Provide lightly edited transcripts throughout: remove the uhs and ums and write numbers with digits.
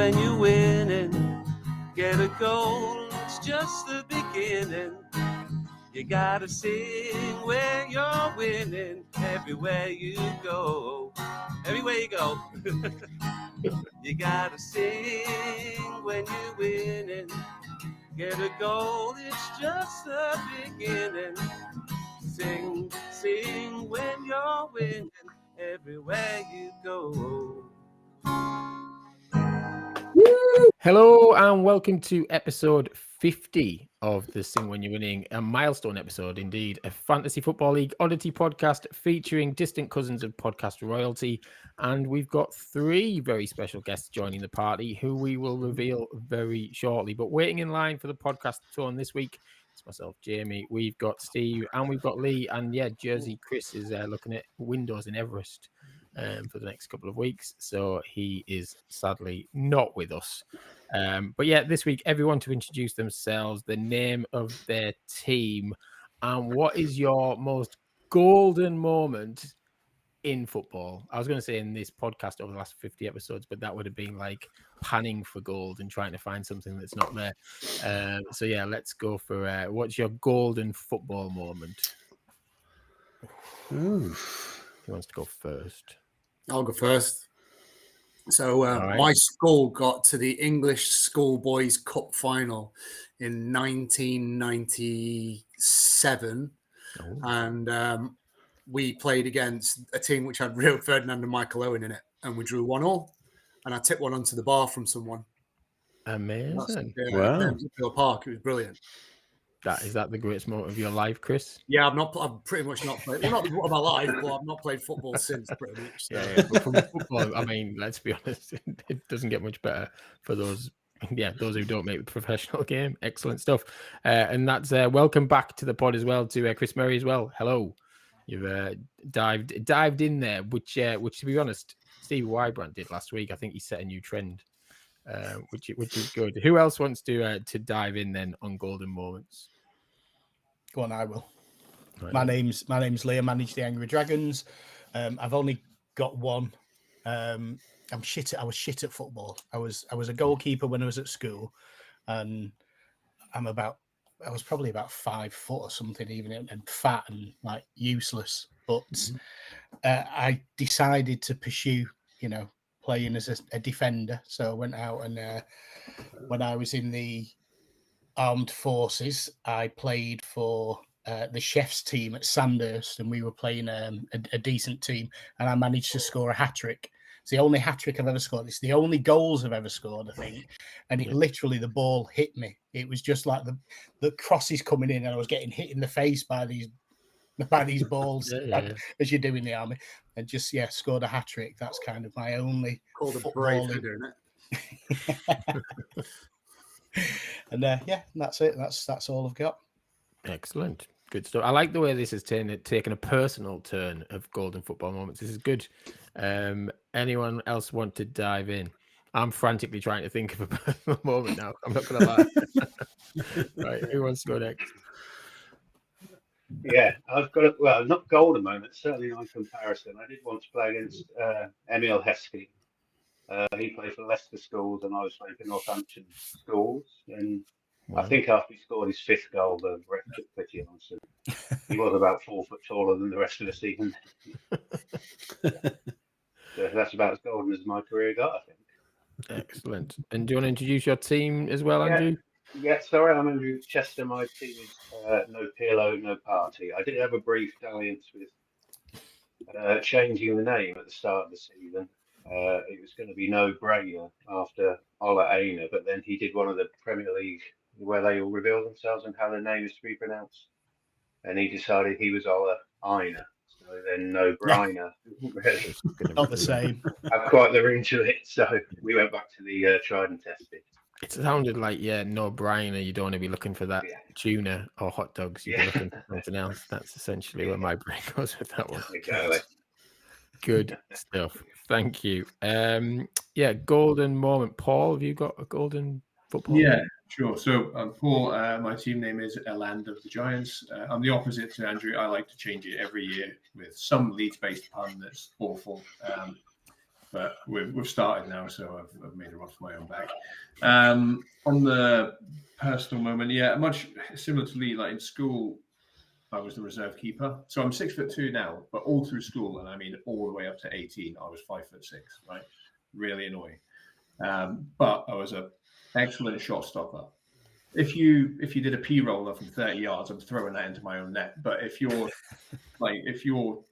when you're winning. Get a goal, it's just the beginning. You gotta sing when you're winning. Everywhere you go. Everywhere you go. You gotta sing when you're winning. Get a goal, it's just the beginning. Sing, sing when you're winning. Everywhere you go. Hello and welcome to episode 50 of the Sing When You're Winning, a milestone episode indeed, a Fantasy Football League oddity podcast featuring distant cousins of podcast royalty. And we've got three very special guests joining the party who we will reveal very shortly. But waiting in line for the podcast tone this week, it's myself, Jamie, we've got Steve and we've got Lee. And yeah, Jersey Chris is looking at windows in Everest for the next couple of weeks. So he is sadly not with us. But yeah, this week, everyone to introduce themselves, the name of their team, and what is your most golden moment in football? I was going to say in this podcast over the last 50 episodes, but that would have been like panning for gold and trying to find something that's not there. So yeah, let's go for what's your golden football moment? Who wants to go first? I'll go first. So right. My school got to the English Schoolboys Cup final in 1997, and we played against a team which had Rio Ferdinand and Michael Owen in it, and we drew 1-1. And I tipped one onto the bar from someone. Amazing! Wow, Park. It was brilliant. Is that the greatest moment of your life, Chris? Yeah, I've pretty much not played. Well, not of my life, but I've not played football since pretty much. So. Yeah, but from football, I mean, let's be honest, it doesn't get much better for those. Yeah, those who don't make the professional game. Excellent stuff. And that's welcome back to the pod as well to Chris Murray as well. Hello. You've dived in there, which to be honest, Steve Wybrand did last week. I think he set a new trend. Which is good. Who else wants to dive in then on golden moments? Go on, I will. Right. My name's Lee. I manage the Angry Dragons. I've only got one. I was shit at football. I was a goalkeeper when I was at school, and I was probably about 5 foot or something, even, and fat and like useless. But I decided to pursue, playing as a defender. So I went out and when I was in the armed forces, I played for the chef's team at Sandhurst, and we were playing a decent team, and I managed to score a hat-trick. It's the only hat-trick I've ever scored. It's the only goals I've ever scored, I think. And it literally, the ball hit me. It was just like the crosses coming in, and I was getting hit in the face by these balls as you do in the army, and just scored a hat-trick. That's kind of my only called a brave header, isn't it? And that's it. That's all I've got. Excellent, good stuff. I like the way this has taken a personal turn of golden football moments. This is good. Anyone else want to dive in? I'm frantically trying to think of a personal moment now. I'm not going to lie. Right, who wants to go next? Yeah, I've got not golden moments, certainly not in comparison. I did once play against Emil Heskey. He played for Leicester Schools, and I was playing for Northampton Schools. And I think after he scored his 5th goal, the ref took pity on us. He was about 4 foot taller than the rest of the season. So that's about as golden as my career got, I think. Excellent. And do you want to introduce your team as well, Andrew? Yeah, sorry, I'm Andrew Chester. My team is no Pirlo, no party. I did have a brief dalliance with changing the name at the start of the season. It was going to be No Brainer after Ola Aina, but then he did one of the Premier League where they all reveal themselves and how their name is to be pronounced. And he decided he was Ola Aina. So then No Brainer. Really not the same. Have quite the ring to it. So we went back to the tried and tested. It sounded like, No Brainer. You don't want to be looking for that tuna or hot dogs. You'd be looking for something else. That's essentially where my brain goes with that one. Exactly. Good stuff. Thank you. Golden moment. Paul, have you got a golden football moment? Sure. So I'm Paul. My team name is Land of the Giants. I'm the opposite to Andrew. I like to change it every year with some Leeds-based pun that's awful. but we've started now, so I've made a run for my own back. On the personal moment, yeah, much similar to Lee. Like in school, I was the reserve keeper, so I'm 6'2" now. But all through school, and I mean all the way up to 18, I was 5'6", right? Really annoying. But I was an excellent shot stopper. If you did a P roller from 30 yards, I'm throwing that into my own net. But if you're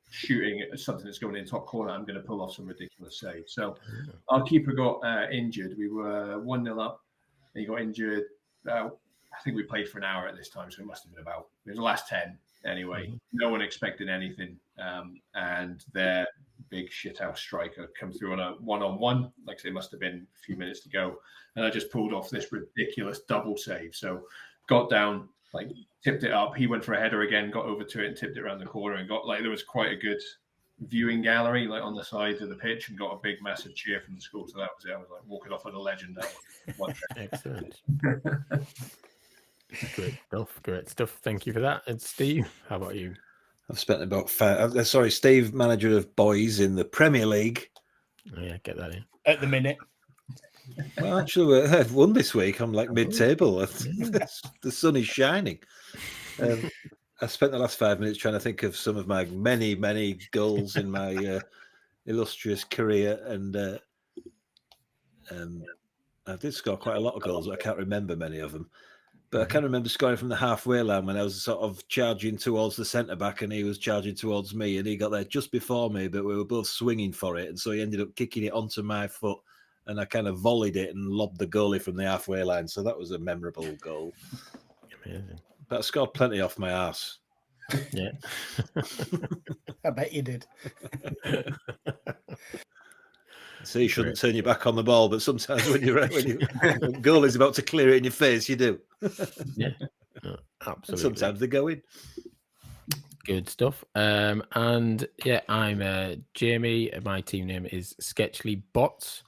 shooting at something that's going in top corner, I'm going to pull off some ridiculous save. So our keeper got injured. We were 1-0 up, and he got injured. I think we played for an hour at this time, so it must have been it was the last 10 anyway. No one expected anything, and their big shithouse striker come through on a one-on-one. Like I say, it must have been a few minutes to go, and I just pulled off this ridiculous double save. So got down, like tipped it up. He went for a header again, got over to it and tipped it around the corner, and got there was quite a good viewing gallery like on the side of the pitch, and got a big massive cheer from the school. So that was it. I was like walking off with a legend. Excellent. Great stuff. Thank you for that. And Steve, how about you? I've spent about Steve, manager of boys in the Premier League. Oh, yeah, get that in. At the minute. Well, actually, I've won this week. I'm like mid-table. The sun is shining. I spent the last 5 minutes trying to think of some of my many, many goals in my illustrious career. And I did score quite a lot of goals, but I can't remember many of them. But I can remember scoring from the halfway line when I was sort of charging towards the centre-back and he was charging towards me, and he got there just before me, but we were both swinging for it. And so he ended up kicking it onto my foot, and I kind of volleyed it and lobbed the goalie from the halfway line. So that was a memorable goal. Amazing. But I scored plenty off my arse. Yeah. I bet you did. So you shouldn't turn your back on the ball, but sometimes when the goal is about to clear it in your face, you do. Yeah, absolutely. Sometimes they go in. Good stuff. And yeah, I'm Jamie. My team name is Sketchly Bots.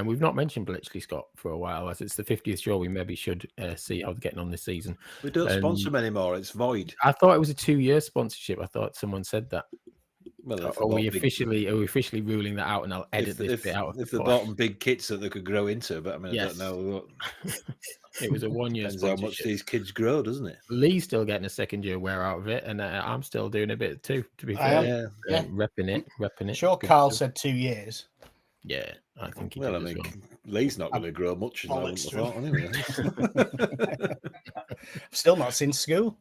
We've not mentioned Bletchley Scott for a while, as it's the 50th show. We maybe should see how they're getting on this season. We don't sponsor them anymore. It's void. I thought it was a 2-year sponsorship. I thought someone said that. Well, are we officially ruling that out? And I'll edit this bit out. If they bought them big kits that they could grow into, but I mean, yes. I don't know. It was a 1-year Depends sponsorship. how much these kids grow, doesn't it? Lee's still getting a second year wear out of it, and I'm still doing a bit too. To be fair, yeah. repping it. Sure, Carl said 2 years. Yeah, I think he well, did I mean, well. Lee's not going to grow much, as I wouldn't have thought, anyway. Still not since school.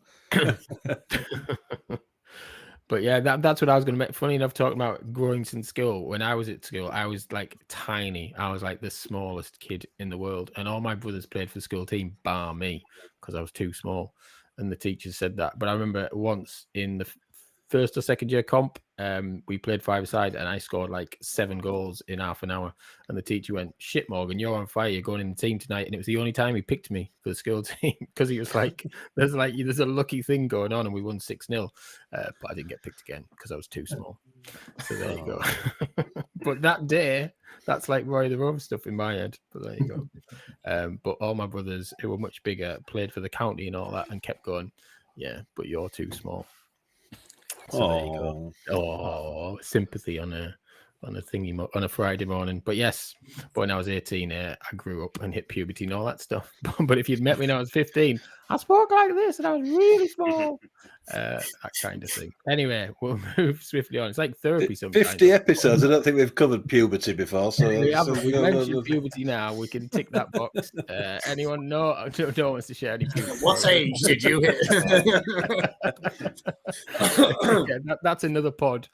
But yeah, that's what I was going to make. Funny enough, talking about growing since school. When I was at school, I was like tiny. I was like the smallest kid in the world, and all my brothers played for the school team, bar me, because I was too small. And the teachers said that. But I remember once in the first or second year comp, we played 5-a-side, and I scored like 7 goals in half an hour. And the teacher went, "Shit, Morgan, you're on fire. You're going in the team tonight." And it was the only time he picked me for the school team, because he was like, "There's a lucky thing going on," and we won 6-0. But I didn't get picked again because I was too small. So there you go. But that day, that's like Roy the Rove stuff in my head. But there you go. But all my brothers, who were much bigger, played for the county and all that, and kept going, "Yeah, but you're too small." So there you go. Oh, sympathy on a Friday morning. But yes, when I was 18, I grew up and hit puberty and all that stuff. But if you'd met me when I was 15, I spoke like this and I was really small. That kind of thing. Anyway, we'll move swiftly on. It's like therapy sometimes. 50 episodes. I don't think we've covered puberty before. So we haven't. We mentioned puberty now. We can tick that box. Anyone don't wants to share any puberty? What age did you hit? Yeah, that's another pod.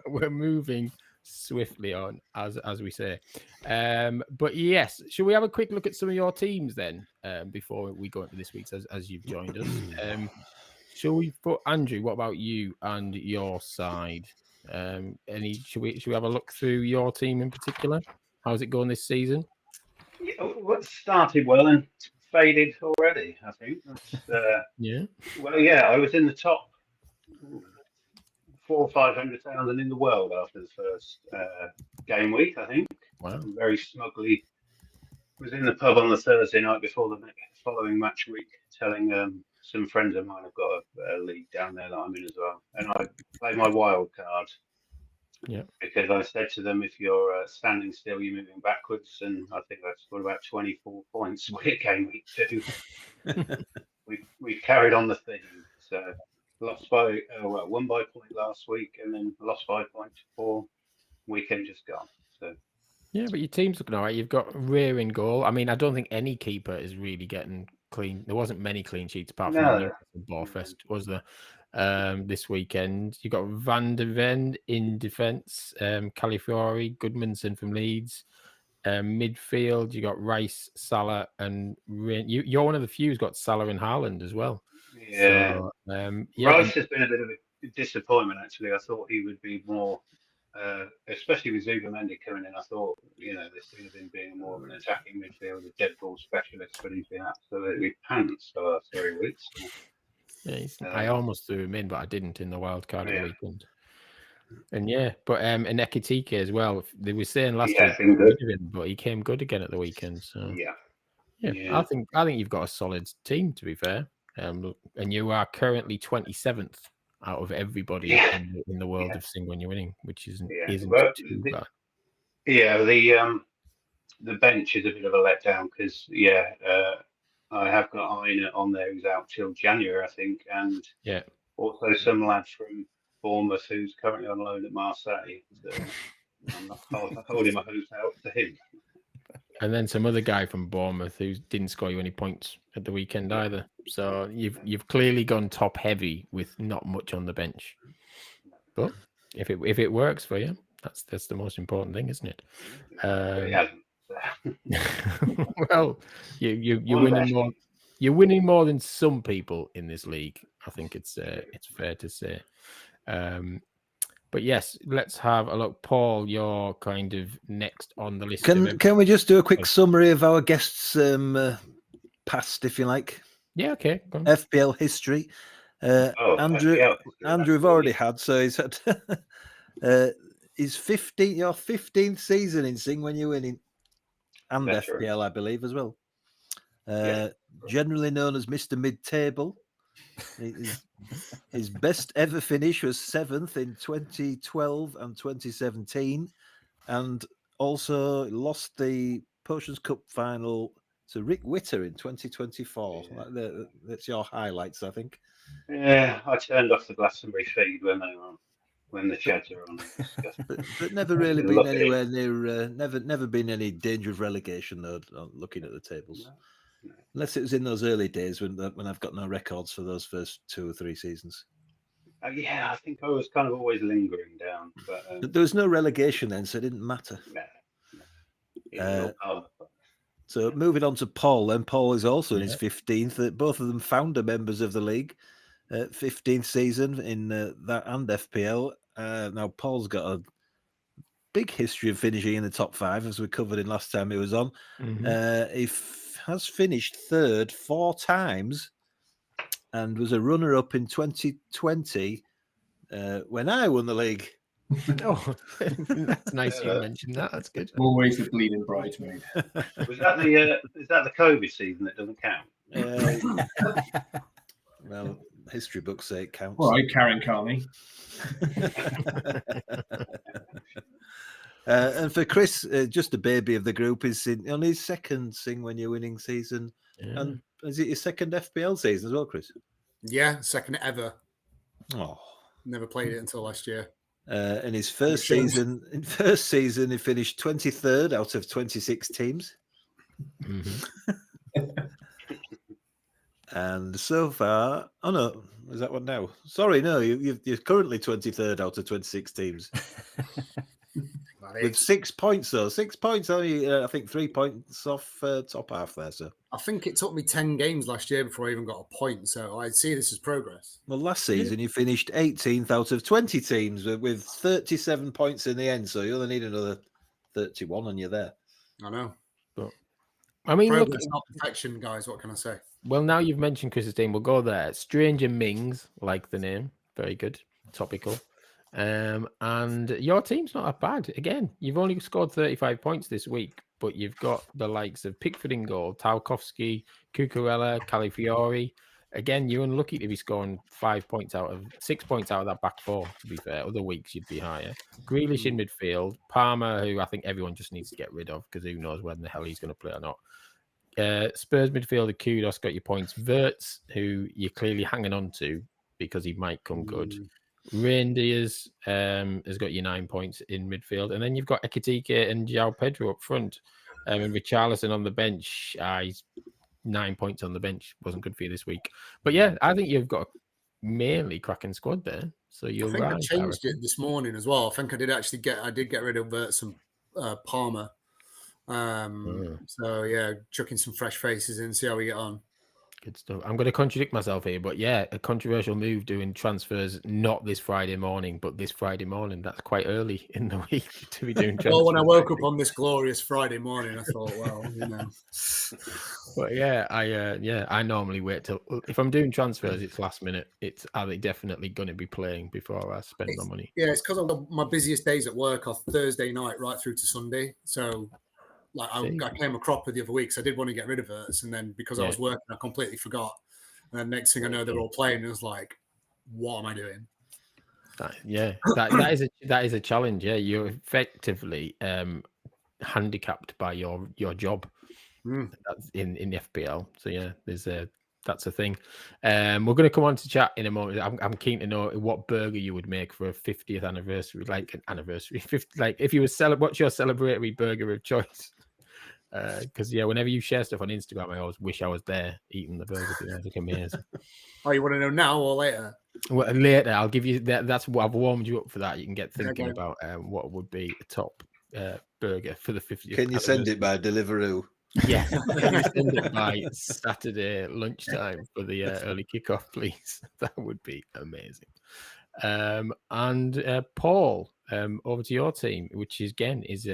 We're moving swiftly on, as we say. But yes, shall we have a quick look at some of your teams then, before we go into this week's, as you've joined us? Shall we put Andrew? What about you and your side? Should we have a look through your team in particular? How's it going this season? Yeah, well, it started well and faded already, I think. Yeah. Well, yeah, I was in the top 400,000 or 500,000 in the world after the first game week, I think. Wow. Very smugly was in the pub on the Thursday night before the following match week, telling some friends of mine have got a league down there that I'm in as well. And I played my wild card Yeah. Because I said to them, if you're standing still, you're moving backwards, and I think I scored about 24 points game week 2. we carried on the theme, so lost by won by a point last week, and then lost by a point for weekend just gone. So Yeah, but your team's looking all right. You've got Rear in goal. I mean, I don't think any keeper is really getting clean. There wasn't many clean sheets apart from the Newcastle Barfest, was there? This weekend. You got Van de Ven in defence, Califiori, Goodmanson from Leeds. Midfield, you got Rice, Salah, and you're one of the few who's got Salah and Haaland as well. yeah, So, Rice has been a bit of a disappointment. Actually, I thought he would be more, especially with Zubimendi coming in. I thought this thing of him being more of an attacking midfielder, dead ball specialist, but he's been absolutely pants the last 3 weeks. Yeah, I almost threw him in, but I didn't in the Wildcard of the weekend. And but Ekitike as well. They were saying last week, but he came good again at the weekend. So I think you've got a solid team, to be fair. And you are currently 27th out of everybody in the world of Sing When You're Winning, which isn't too bad. Yeah, the bench is a bit of a letdown because I have got Aina on there who's out till January, I think, and also some lad from Bournemouth who's currently on loan at Marseille. So I'm not holding my hopes out to him. And then some other guy from Bournemouth who didn't score you any points at the weekend either. So you've clearly gone top heavy with not much on the bench. But if it works for you, that's the most important thing, isn't it? Well, you're winning more. You're winning more than some people in this league. I think it's fair to say. But yes, let's have a look. Paul, you're kind of next on the list. Can we just do a quick summary of our guests' past, if you like? Yeah, okay. Go on. FPL history. Andrew, we've already had, so he's had his 15th season in Sing When You're Winning, and that's FPL, right. I believe, as well. Generally known as Mr. Mid-Table. His best ever finish was 7th in 2012 and 2017, and also lost the Potions Cup final to Rick Witter in 2024. Yeah. That's your highlights, I think. Yeah, I turned off the Glastonbury feed when the Chads are on. but never really been anywhere near. Never been any danger of relegation though. Looking at the tables. No. Unless it was in those early days when I've got no records for those first 2 or 3 seasons. I think I was kind of always lingering down. But there was no relegation then, so it didn't matter. So moving on to Paul, then Paul is also in his 15th. Both of them founder members of the league. 15th season in that and FPL. Now Paul's got a big history of finishing in the top 5, as we covered in last time he was on. Mm-hmm. He has finished 3rd 4 times and was a runner-up in 2020 when I won the league. Oh, that's nice you mentioned that. That's good. Always the bleeding bridesmaid. Is that the COVID season that doesn't count? Well, history books say it counts. All right, Karen Carney. And for Chris, just a baby of the group, is on his 2nd Sing When You're Winning season. Yeah. And is it your 2nd FPL season as well, Chris? Yeah, 2nd ever. Oh, never played it until last year. In his first season, he finished 23rd out of 26 teams. Mm-hmm. And so far, oh no, is that one now? Sorry, no, you're currently 23rd out of 26 teams. With 6 points, though. 6 points, only, I think 3 points off top half there. So I think it took me 10 games last year before I even got a point. So I see this as progress. Well, last season you finished 18th out of 20 teams with 37 points in the end. So you only need another 31 and you're there. I know. But I mean, progress, not perfection, guys. What can I say? Well, now you've mentioned Chris's team, we'll go there. Stranger Mings, like the name. Very good. Topical. And your team's not that bad. Again, you've only scored 35 points this week, but you've got the likes of Pickford in goal, Tarkowski, Cucurella, Califiori, again, you're unlucky to be scoring 6 points out of that back four, to be fair. Other weeks you'd be higher. Grealish in midfield, Palmer, who I think everyone just needs to get rid of because who knows when the hell he's going to play or not. Spurs midfielder Kudos got your points. Wirtz, who you're clearly hanging on to because he might come good. Reindeers has got your 9 points in midfield. And then you've got Ekitike and João Pedro up front. And Richarlison on the bench. He's 9 points on the bench. Wasn't good for you this week. But yeah, I think you've got a mainly cracking squad there. So you're right. I changed it this morning as well. I think I did get rid of Wirtz and Palmer. So yeah, chucking some fresh faces in, see how we get on. Good stuff. I'm going to contradict myself here, but yeah, a controversial move doing transfers not this Friday morning, but this Friday morning. That's quite early in the week to be doing transfers. Well, when I woke up on this glorious Friday morning, I thought, well, you know. But yeah, I normally wait till if I'm doing transfers, it's last minute. Are they definitely going to be playing before I spend my money? Yeah, it's because my busiest days at work are Thursday night right through to Sunday. So like I came a cropper the other week, so I did want to get rid of it, and then because I was working, I completely forgot. And then next thing I know, they're all playing. It was like, what am I doing? That is a challenge. Yeah, you're effectively handicapped by your job that's in the FPL. So yeah, that's a thing. We're going to come on to chat in a moment. I'm keen to know what burger you would make for a 50th anniversary, like an anniversary. 50, like if you were what's your celebratory burger of choice? Because whenever you share stuff on Instagram, I always wish I was there eating the burger. It's like amazing. Oh, you want to know now or later? Well, later, I'll give you that. That's what I've warmed you up for. That you can get thinking about what would be a top burger for the 50th. Can you send it by Deliveroo? Yeah, can you send it by Saturday lunchtime for the early kickoff, please? That would be amazing. And Paul, over to your team, which is again is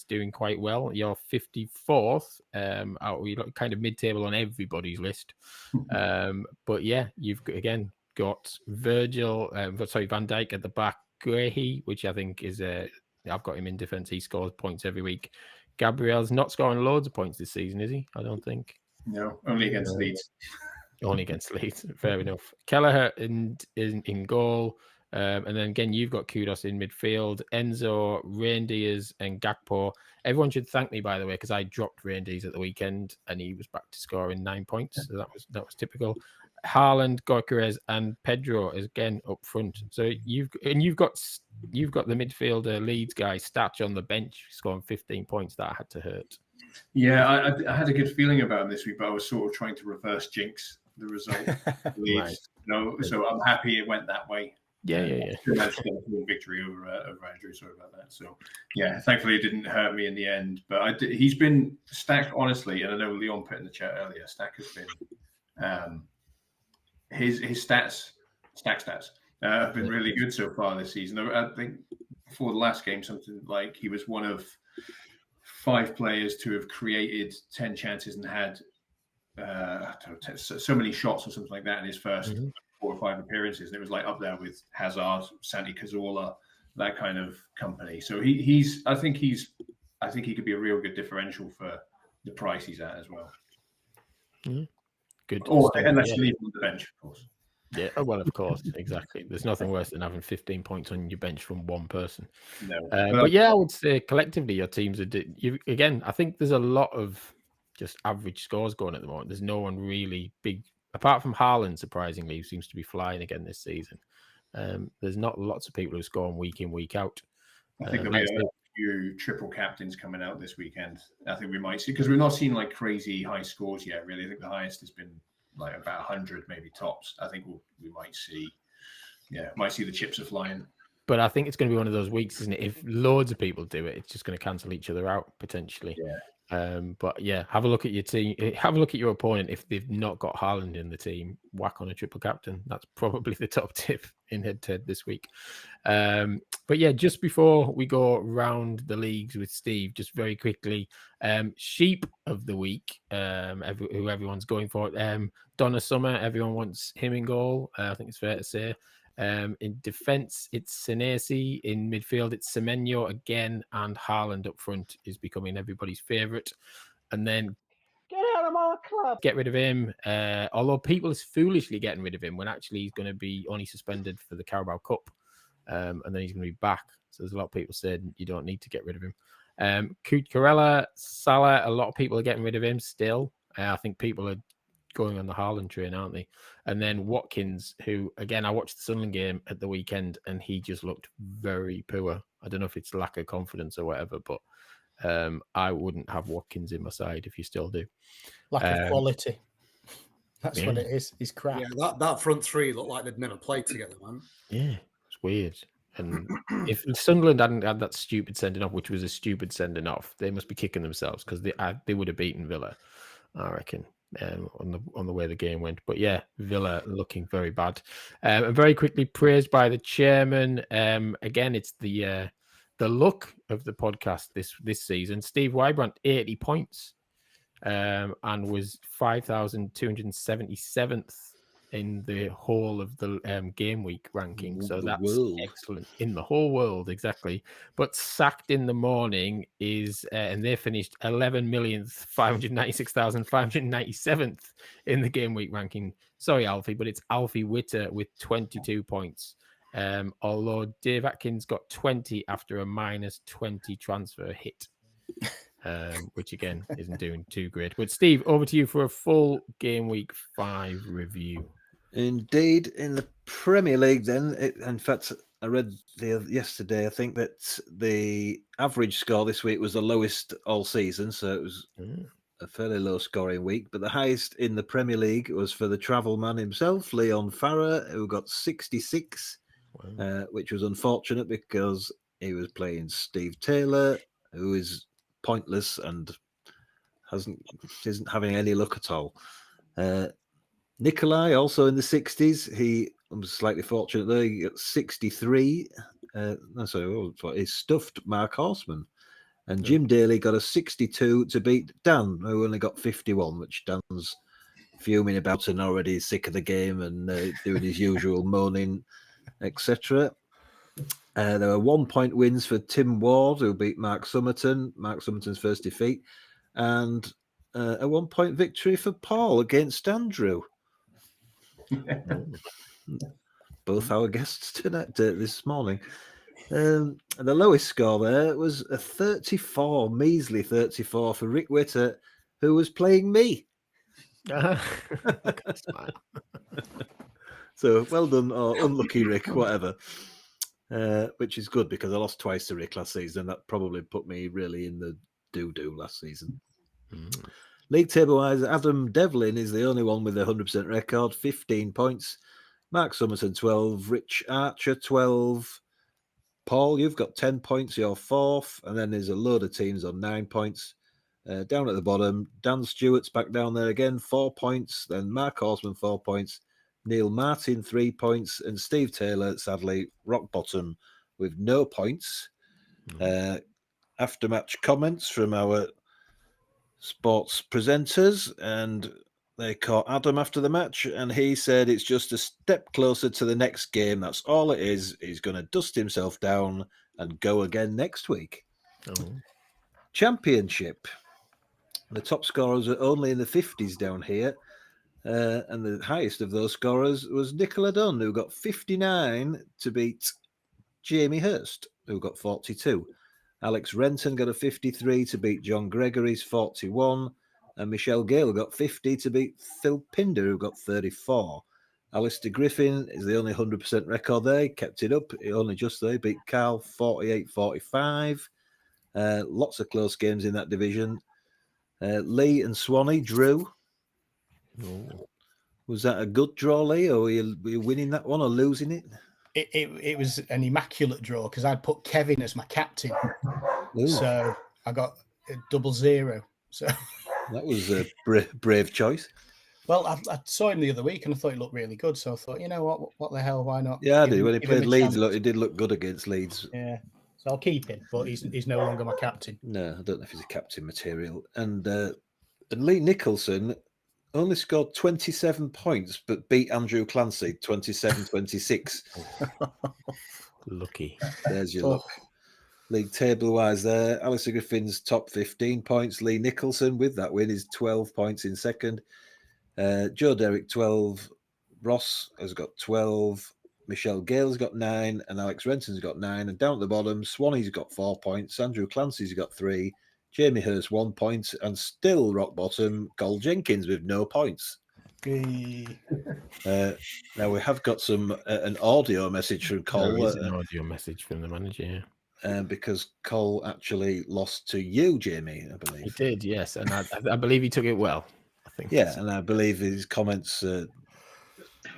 doing quite well. You're 54th. You're kind of mid-table on everybody's list. But yeah, you've again got Van Dijk at the back, Grahy, which I think is I've got him in defence. He scores points every week. Gabriel's not scoring loads of points this season, is he? I don't think. No, only against Leeds. Only against Leeds. Fair enough. Kelleher in goal. And then again, you've got Kudos in midfield, Enzo, Reindeers, and Gakpo. Everyone should thank me, by the way, because I dropped Reindeers at the weekend and he was back to scoring 9 points. So that was typical. Haaland, Gyökeres, and Pedro is again up front. So you've got the midfielder Leeds guy Statch on the bench scoring 15 points. That had to hurt. Yeah, I had a good feeling about him this week, but I was sort of trying to reverse jinx the result. Leeds, right. So I'm happy it went that way. Yeah. Managed to get a victory over Andrew. Sorry about that. So yeah, thankfully it didn't hurt me in the end. But he's been Stack, honestly, and I know Leon put in the chat earlier. Stack has been his stats have been really good so far this season. I think before the last game, something like he was one of 5 players to have created 10 chances and had so many shots or something like that in his first 4 or 5 appearances, and it was like up there with Hazard, Santi Cazorla, that kind of company. So I think he could be a real good differential for the price he's at as well. Good. Unless you leave him on the bench, of course. Yeah, well, of course, exactly. There's nothing worse than having 15 points on your bench from one person. No, but yeah, I would say collectively your teams are. Again, I think there's a lot of just average scores going at the moment. There's no one really big. Apart from Haaland, surprisingly, who seems to be flying again this season. There's not lots of people who score week in, week out. I think there'll be a few triple captains coming out this weekend. I think we might see, because we've not seen like crazy high scores yet, really. I think the highest has been like about 100, maybe tops. I think we might see the chips are flying. But I think it's going to be one of those weeks, isn't it? If loads of people do it, it's just going to cancel each other out potentially. Yeah. But yeah, have a look at your team. Have a look at your opponent. If they've not got Haaland in the team, whack on a triple captain. That's probably the top tip in head-to-head this week. But yeah, just before we go round the leagues with Steve, just very quickly, sheep of the week, who everyone's going for. Donna Summer, everyone wants him in goal. I think it's fair to say. In defence, it's Senesi. In midfield, it's Semenyo again, and Haaland up front is becoming everybody's favourite. And then, get out of from our club. Get rid of him. Although people is foolishly getting rid of him when actually he's going to be only suspended for the Carabao Cup, and then he's going to be back. So there's a lot of people saying you don't need to get rid of him. Cucurella, Salah, a lot of people are getting rid of him still. I think people are going on the Haaland train, aren't they? And then Watkins, who, again, I watched the Sunderland game at the weekend and he just looked very poor. I don't know if it's lack of confidence or whatever, but I wouldn't have Watkins in my side if you still do. Lack of quality. That's yeah. what it is. He's crap. Yeah, that front three looked like they'd never played together, man. Yeah, it's weird. And if Sunderland hadn't had that stupid sending off, which was a stupid sending off, they must be kicking themselves because they would have beaten Villa, I reckon, on the way the game went. But yeah, Villa looking very bad. And very quickly praised by the chairman. Again, it's the luck of the podcast this season. Steve Wybrand, 80 points, and was 5,277th in the whole of the game week ranking. So that's excellent in the whole world, exactly. But sacked in the morning is, and they finished 11,596,597th in the game week ranking. Sorry, Alfie, but it's Alfie Witter with 22 points. Although Dave Atkins got 20 after a -20 transfer hit. Which again isn't doing too great. But Steve, over to you for a full game week 5 review. Indeed, in the Premier League, then, in fact, I read yesterday, I think that the average score this week was the lowest all season, so it was a fairly low scoring week. But the highest in the Premier League was for the travel man himself, Leon Farrer, who got 66, which was unfortunate because he was playing Steve Taylor, who is pointless and isn't having any luck at all. Nikolai also in the 60s. He was slightly fortunate there. He got 63. He stuffed Mark Horseman. And Jim Daly got a 62 to beat Dan, who only got 51, which Dan's fuming about and already sick of the game and doing his usual moaning, etc. There were 1 point wins for Tim Ward, who beat Mark Summerton, Mark Summerton's first defeat, and a 1 point victory for Paul against Andrew. Both our guests tonight, this morning. The lowest score there was a 34, measly 34 for Rick Witter, who was playing me. So well done, or unlucky Rick, whatever. Which is good because I lost twice to Rick last season. That probably put me really in the doo-doo last season. League table-wise, Adam Devlin is the only one with a 100% record, 15 points. Mark Summerton, 12. Rich Archer, 12. Paul, you've got 10 points. You're 4th. And then there's a load of teams on 9 points. Down at the bottom, Dan Stewart's back down there again, 4 points. Then Mark Horseman, 4 points. Neil Martin, 3 points. And Steve Taylor, sadly, rock bottom with no points. After-match comments from our sports presenters, and they caught Adam after the match, and he said it's just a step closer to the next game. That's all it is. He's going to dust himself down and go again next week. Championship. The top scorers are only in the 50s down here, and the highest of those scorers was Nicola Dunn, who got 59 to beat Jamie Hurst, who got 42. Alex Renton got a 53 to beat John Gregory's 41. And Michelle Gale got 50 to beat Phil Pinder, who got 34. Alistair Griffin is the only 100% record there. He kept it up. He only just there. Beat Carl 48-45. Lots of close games in that division. Lee and Swanee drew. Was that a good draw, Lee? Or were you winning that one or losing it? It was an immaculate draw because I'd put Kevin as my captain. Ooh. So I got a 0-0. So that was a brave choice. Well, I saw him the other week and I thought he looked really good. So I thought, you know what the hell, why not? Yeah, I did. When he played Leeds, he did look good against Leeds. Yeah. So I'll keep him, but he's no longer my captain. No, I don't know if he's a captain material. And Lee Nicholson only scored 27 points, but beat Andrew Clancy 27-26. Lucky. There's your luck. League table-wise there, Alistair Griffin's top 15 points. Lee Nicholson with that win is 12 points in second. Joe Derrick 12. Ross has got 12. Michelle Gale's got 9. And Alex Renton's got 9. And down at the bottom, Swanee's got 4 points. Andrew Clancy's got 3. Jamie Hurst 1 point. And still rock bottom, Cole Jenkins with no points. Now we have got an audio message from Cole. There is an audio message from the manager, because Cole actually lost to you, Jamie, I believe. He did, yes, and I believe he took it well. I think. Yeah, and I believe his comments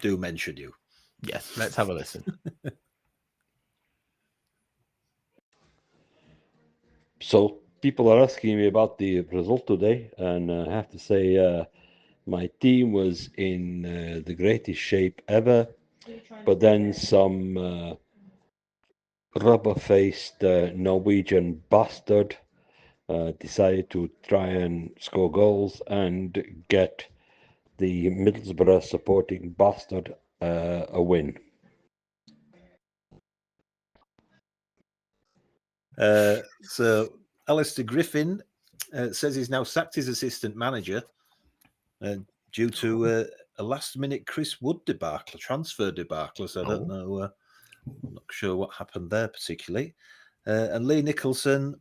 do mention you. Yes, let's have a listen. So people are asking me about the result today, and I have to say my team was in the greatest shape ever, but then some rubber-faced Norwegian bastard decided to try and score goals and get the Middlesbrough supporting bastard a win. So Alistair Griffin says he's now sacked his assistant manager due to a last-minute Chris Wood debacle, transfer debacle. So I don't know. I'm not sure what happened there particularly. And Lee Nicholson,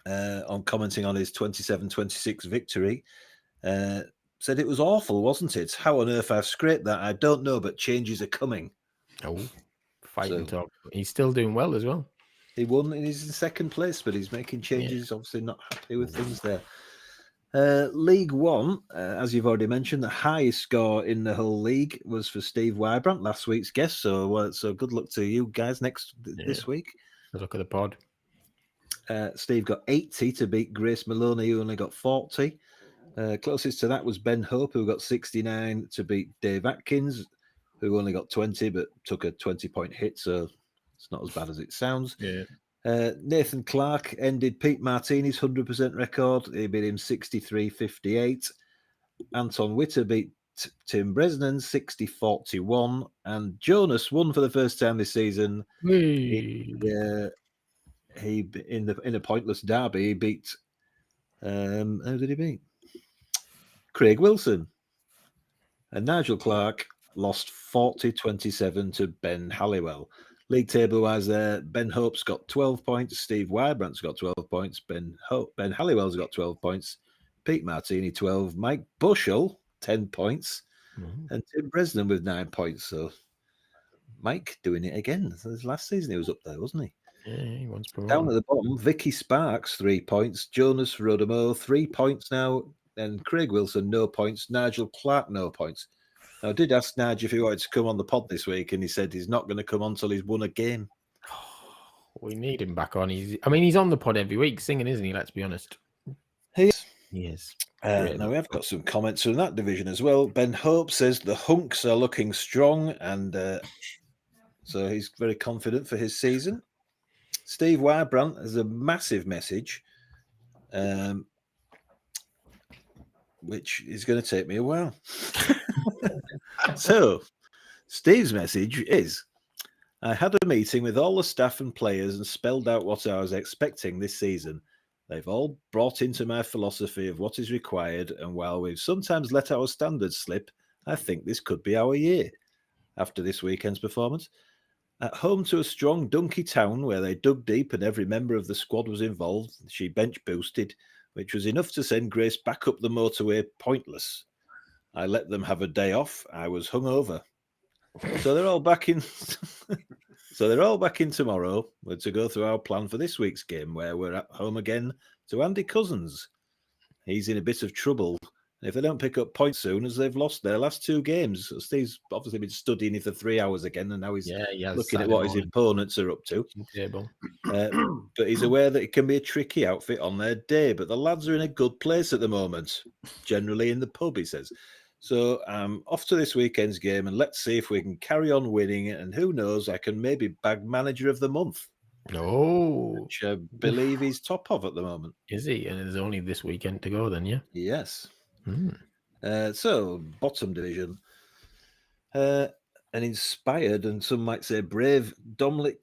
on commenting on his 27-26 victory, said it was awful, wasn't it? How on earth I've scraped that, I don't know, but changes are coming. Fighting talk. He's still doing well as well. He won, and he's in second place, but he's making changes. Obviously not happy with things there. League One, as you've already mentioned, the highest score in the whole league was for Steve Wybrandt, last week's guest. So good luck to you guys this week. Good luck at the pod. Steve got 80 to beat Grace Maloney, who only got 40. Closest to that was Ben Hope, who got 69 to beat Dave Atkins, who only got 20 but took a 20-point hit, so it's not as bad as it sounds. Yeah. Nathan Clark ended Pete Martini's 100% record. He beat him 63-58. Anton Witter beat Tim Bresnan 60-41. And Jonas won for the first time this season. He in a pointless derby, he beat who did he beat? Craig Wilson. And Nigel Clark lost 40-27 to Ben Halliwell. League table wise there, Ben Hope's got 12 points, Steve Wybrandt's got 12 points, Ben Halliwell's got 12 points, Pete Martini 12, Mike Bushell 10 points, and Tim Bresnan with 9 points. So Mike doing it again. So last season he was up there, wasn't he? Yeah, he wants promoted. Down at the bottom, Vicky Sparks 3 points, Jonas Rodamo 3 points now, and Craig Wilson no points, Nigel Clark no points. I did ask Nigel if he wanted to come on the pod this week, and he said he's not going to come on until he's won a game. We need him back on. He's on the pod every week singing, isn't he? Let's be honest. He is. Now we have got some comments from that division as well. Ben Hope says the Hunks are looking strong, and so he's very confident for his season. Steve Wybrandt has a massive message, which is going to take me a while. So, Steve's message is, I had a meeting with all the staff and players and spelled out what I was expecting this season. They've all brought into my philosophy of what is required, and while we've sometimes let our standards slip, I think this could be our year. After this weekend's performance, at home to a strong Donkey Town where they dug deep and every member of the squad was involved, she bench boosted, which was enough to send Grace back up the motorway pointless. I let them have a day off. I was hungover. So they're all back in. So they're all back in tomorrow. We're to go through our plan for this week's game, where we're at home again to Andy Cousins. He's in a bit of trouble. If they don't pick up points soon, as they've lost their last 2 games. Steve's obviously been studying it for 3 hours again, and now he's looking at what his opponents are up to. But he's aware that it can be a tricky outfit on their day. But the lads are in a good place at the moment, generally in the pub, he says. So I'm off to this weekend's game, and let's see if we can carry on winning. And who knows, I can maybe bag Manager of the Month. Which I believe he's top of at the moment. Is he? And there's only this weekend to go then, yeah? Yes. So, bottom division. and inspired, and some might say brave, Dominic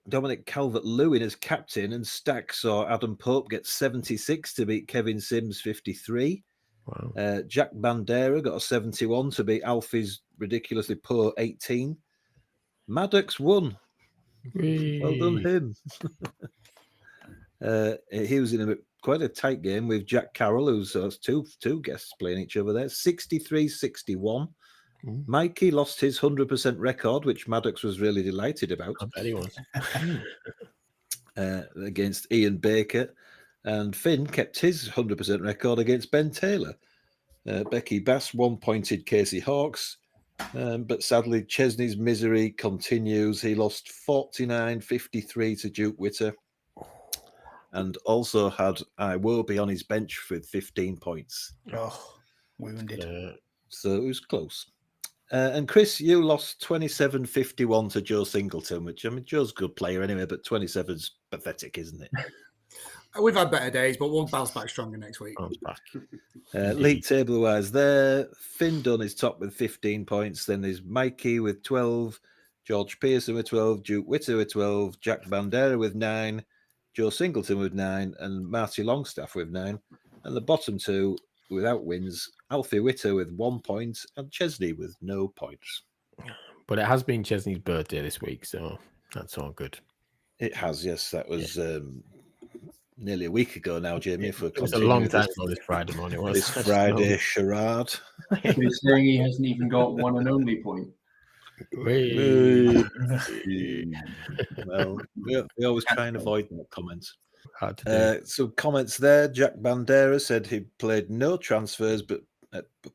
Calvert-Lewin as captain, and Stack saw Adam Pope get 76 to beat Kevin Sims 53. Wow. Jack Bandera got a 71 to beat Alfie's ridiculously poor 18. Maddox won. Well done him. He was in quite a tight game with Jack Carroll, who's two guests playing each other there. 63-61. Mikey lost his 100% record, which Maddox was really delighted about. I bet he was. Against Ian Baker. And Finn kept his 100% record against Ben Taylor. Becky Bass one-pointed Casey Hawkes. But sadly, Chesney's misery continues. He lost 49-53 to Duke Witter. And also had Iwobi on his bench with 15 points. Oh, wounded. So it was close. And Chris, you lost 27-51 to Joe Singleton, which, I mean, Joe's a good player anyway, but 27's pathetic, isn't it? We've had better days, but we'll bounce back stronger next week. League table-wise there, Finn Dunn is top with 15 points. Then there's Mikey with 12, George Pearson with 12, Duke Witter with 12, Jack Bandera with 9, Joe Singleton with 9, and Marty Longstaff with 9. And the bottom two without wins, Alfie Witter with 1 point and Chesney with no points. But it has been Chesney's birthday this week, so that's all good. It has, yes. That was nearly a week ago now, Jamie. It was a long time ago this Friday morning. This Friday charade. He's saying he hasn't even got one and only point. Well, we always try and avoid that comment. So comments there. Jack Bandera said he played no transfers, but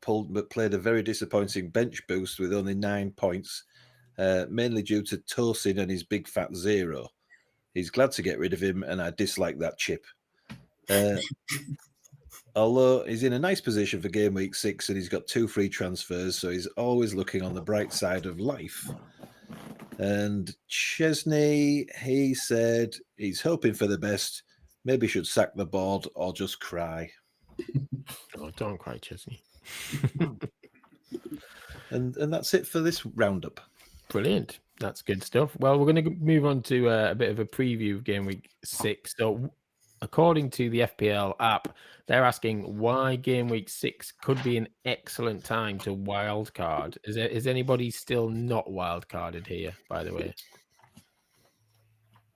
played a very disappointing bench boost with only 9 points, mainly due to Tosin and his big fat 0. He's glad to get rid of him, and I dislike that chip. Although he's in a nice position for game week 6 and he's got 2 free transfers, so he's always looking on the bright side of life. And Chesney, he said he's hoping for the best, maybe should sack the board or just cry. Oh, don't cry, Chesney. and that's it for this roundup. Brilliant. That's good stuff. Well, we're going to move on to a bit of a preview of game week 6. So according to the FPL app, they're asking why game week 6 could be an excellent time to wildcard. Is anybody still not wildcarded here, by the way?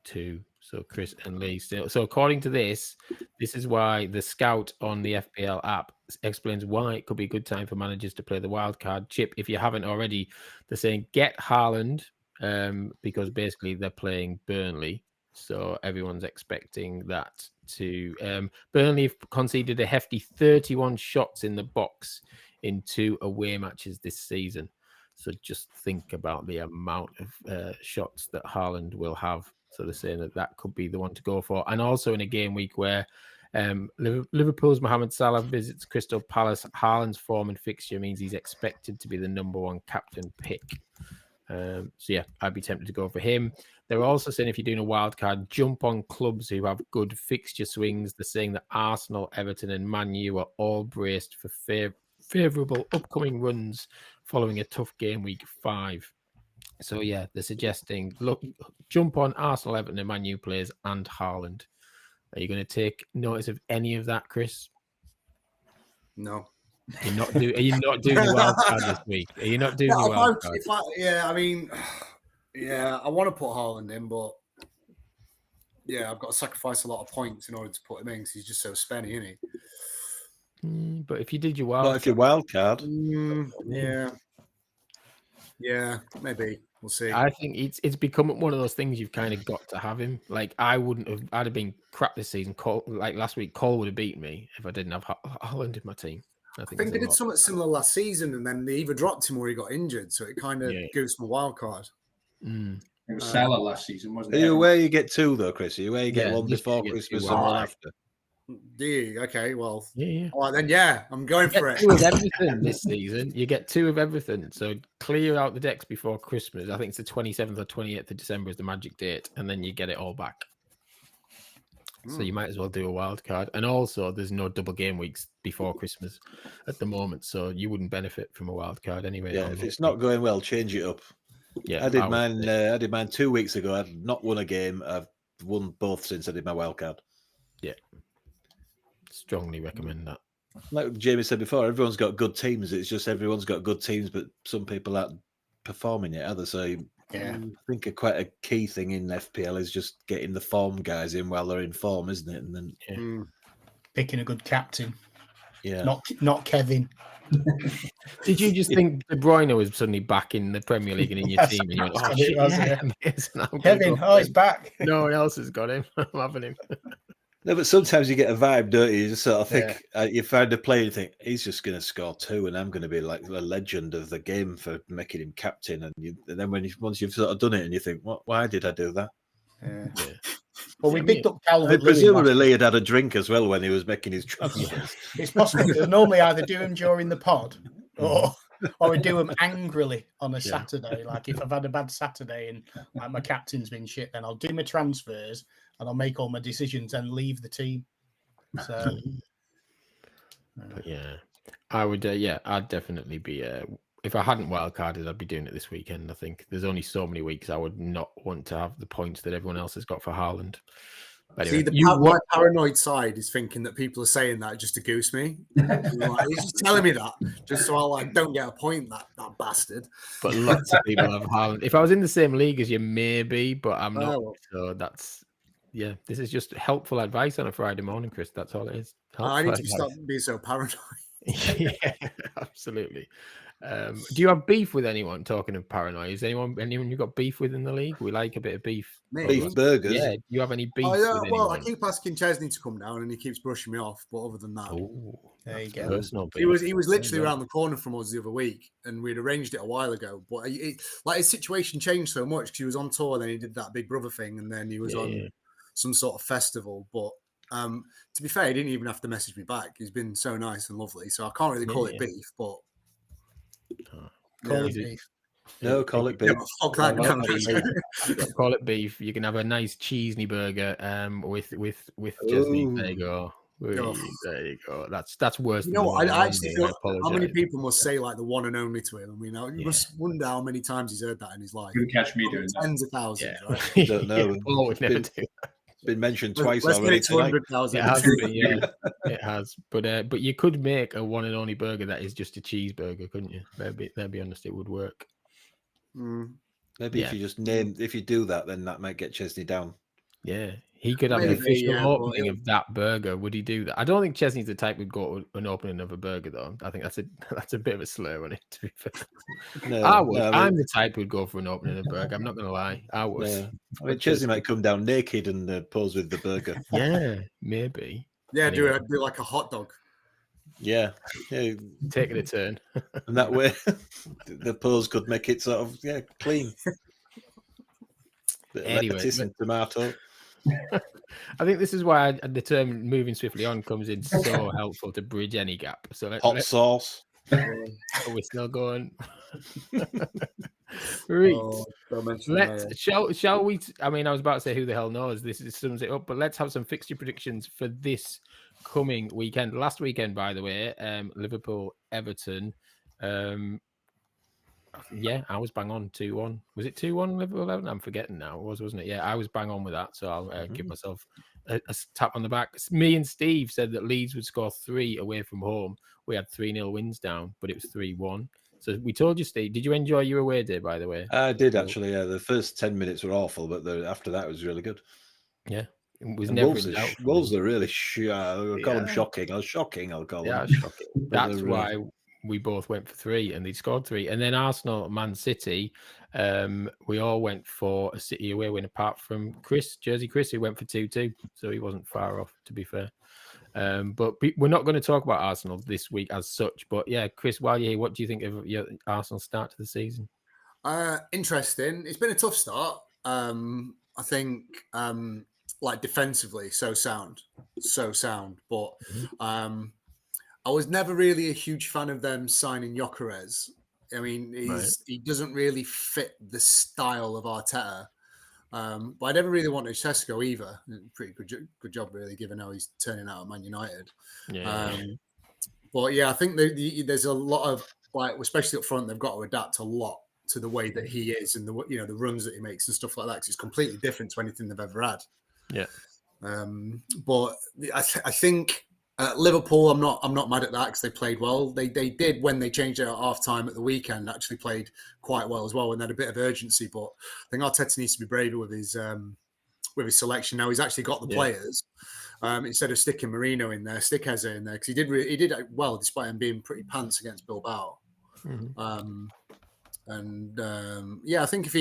2. So Chris and Lee still. So according to this is why the scout on the FPL app explains why it could be a good time for managers to play the wildcard chip. If you haven't already, they're saying get Haaland because basically they're playing Burnley. So everyone's expecting that to Burnley have conceded a hefty 31 shots in the box in 2 away matches this season. So just think about the amount of shots that Haaland will have. So they're saying that could be the one to go for. And also in a game week where Liverpool's Mohamed Salah visits Crystal Palace, Haaland's form and fixture means he's expected to be the number 1 captain pick. So yeah, I'd be tempted to go for him. They're also saying if you're doing a wild card, jump on clubs who have good fixture swings. They're saying that Arsenal, Everton and Man U are all braced for favourable upcoming runs following a tough game week 5. So yeah, they're suggesting look, jump on Arsenal, Everton and Man U players and Haaland. Are you going to take notice of any of that, Chris? No. Are you not doing the wild card this week? Are you not doing the wild card? I want to put Haaland in, but yeah, I've got to sacrifice a lot of points in order to put him in because he's just so spenny, isn't he? But if you did your wild, if your wild card, yeah, maybe we'll see. I think it's become one of those things you've kind of got to have him. Like I'd have been crap this season. Like last week, Cole would have beaten me if I didn't have Haaland in my team. I think they did something similar last season, and then they either dropped him or he got injured, so it kind of goes from a wild card. It was Salah last season, wasn't it? Are you aware you get 2 though, Chris? Are you aware you get one before Christmas and one after? Do you? Okay, well, yeah. All right, then I'm going for it. 2 of everything this season. You get 2 of everything. So clear out the decks before Christmas. I think it's the 27th or 28th of December is the magic date, and then you get it all back. So you might as well do a wild card. And also, there's no double game weeks before Christmas at the moment, so you wouldn't benefit from a wild card anyway. Yeah, if it's not going well, change it up. Yeah, I did mine. I did mine 2 weeks ago. I've not won a game. I've won both since I did my wildcard. Yeah, strongly recommend that. Like Jamie said before, everyone's got good teams. It's just everyone's got good teams, but some people aren't performing yet, either. So Yeah. I think quite a key thing in FPL is just getting the form guys in while they're in form, isn't it? And then Picking a good captain. Yeah. Not Kevin. Did you just think De Bruyne was suddenly back in the Premier League and in your Yes, team, and you went, that's "Oh what it shit, was, yeah, yeah. amazing, I'm gonna Kevin, go he's back. No one else has got him. I'm having him." No, but sometimes you get a vibe, don't you? You just sort of Yeah. think you find a player, you think he's just going to score 2, and I'm going to be like the legend of the game for making him captain. And then once you've sort of done it, and you think, why did I do that? Yeah. Yeah. Well, we picked up Calvert. Presumably, Lee had had a drink as well when he was making his transfers. It's possible because normally either do him during the pod or we do them angrily on a Saturday. Like if I've had a bad Saturday and like my captain's been shit, then I'll do my transfers and I'll make all my decisions and leave the team. So, But yeah, I would. I'd definitely be. If I hadn't wildcarded, I'd be doing it this weekend. I think there's only so many weeks I would not want to have the points that everyone else has got for Haaland. But anyway, See, my paranoid side is thinking that people are saying that just to goose me. He's just telling me that just so I don't get a point. That bastard. But lots of people have Haaland. If I was in the same league as you, maybe, but I'm not. well. So that's this is just helpful advice on a Friday morning, Chris. That's all it is. I need to Helpful stop advice. being so paranoid. Yeah, absolutely. Do you have beef with anyone? Talking of paranoia, is anyone you got beef with in the league? We like a bit of beef. Me? Beef burgers. Yeah. Do you have any beef? Well, with anyone? I keep asking Chesney to come down, and he keeps brushing me off. But other than that, there you go. Personal he was literally There you around the corner from us the other week, and we'd arranged it a while ago. But his situation changed so much because he was on tour, then he did that Big Brother thing, and then he was on some sort of festival. But to be fair, he didn't even have to message me back. He's been so nice and lovely, so I can't really call it beef. But Call it beef. No, call it beef. Fuck that. Call it beef. You can have a nice cheesy burger with Chesney. There you go. There you go. That's worse. You know what? I actually feel how many apologize. people must say like the one and only to him. I mean, you must wonder how many times he's heard that in his life. You can catch me doing that. Tens of thousands, right? Don't know. Paul would never do that. It's been mentioned twice Let's get already it to tonight. 100,000. It has been, it has. But you could make a one and only burger that is just a cheeseburger, couldn't you? Let's be honest, it would work. Maybe if you just if you do that, then that might get Chesney down. Yeah, he could have an official opening of that burger. Would he do that? I don't think Chesney's the type who'd go to an opening of a burger, though. I think that's a bit of a slur on it. To be fair, No, I would. no, I'm the type who'd go for an opening of a burger. I'm not going to lie. I would. Yeah. I mean, Chesney might come down naked and pose with the burger. Yeah, maybe. Yeah, Anyway. do like a hot dog. Yeah, Taking a turn. And that way, the pose could make it sort of clean. Bit of Anyway, lettuce and tomato. I think this is why the term "moving swiftly on" comes in so helpful to bridge any gap. So Hot sauce. we're still going. Right. Don't mention that. Shall we? I mean, I was about to say who the hell knows. This sums it up. But let's have some fixture predictions for this coming weekend. Last weekend, by the way, Liverpool, Everton. Yeah, I was bang on 2-1. Was it 2-1 Liverpool? I'm forgetting now. It was, wasn't it? Yeah, I was bang on with that. So I'll give myself a tap on the back. Me and Steve said that Leeds would score 3 away from home. We had 3-0 wins down, but it was 3-1. So we told you, Steve. Did you enjoy your away day, by the way? I did actually. Yeah, the first 10 minutes were awful, but after that was really good. Yeah, it was And never Wolves, in doubt. Wolves are really I'll call them shocking. I'll call them. Yeah, shocking. That's why we both went for 3 and they scored 3. And then Arsenal, Man City, we all went for a City away win apart from Jersey Chris, who went for 2-2. So he wasn't far off, to be fair. But we're not going to talk about Arsenal this week as such. But yeah, Chris, while you're here, what do you think of your Arsenal start to the season? Interesting. It's been a tough start. I think like defensively, so sound. But I was never really a huge fan of them signing Gyökeres. I mean, he doesn't really fit the style of Arteta. But I never really wanted Sesko either. Pretty good job, really, given how he's turning out at Man United. Yeah. But yeah, I think there's a lot of, like, especially up front, they've got to adapt a lot to the way that he is and the runs that he makes and stuff like that. 'Cause it's completely different to anything they've ever had. Yeah. But I think Liverpool, I'm not mad at that because they played well. They did when they changed it at half time at the weekend. Actually played quite well as well and had a bit of urgency. But I think Arteta needs to be braver with his selection. Now he's actually got the players. Instead of sticking Marino in there, stick Eze in there because he did well despite him being pretty pants against Bilbao. Mm-hmm. I think if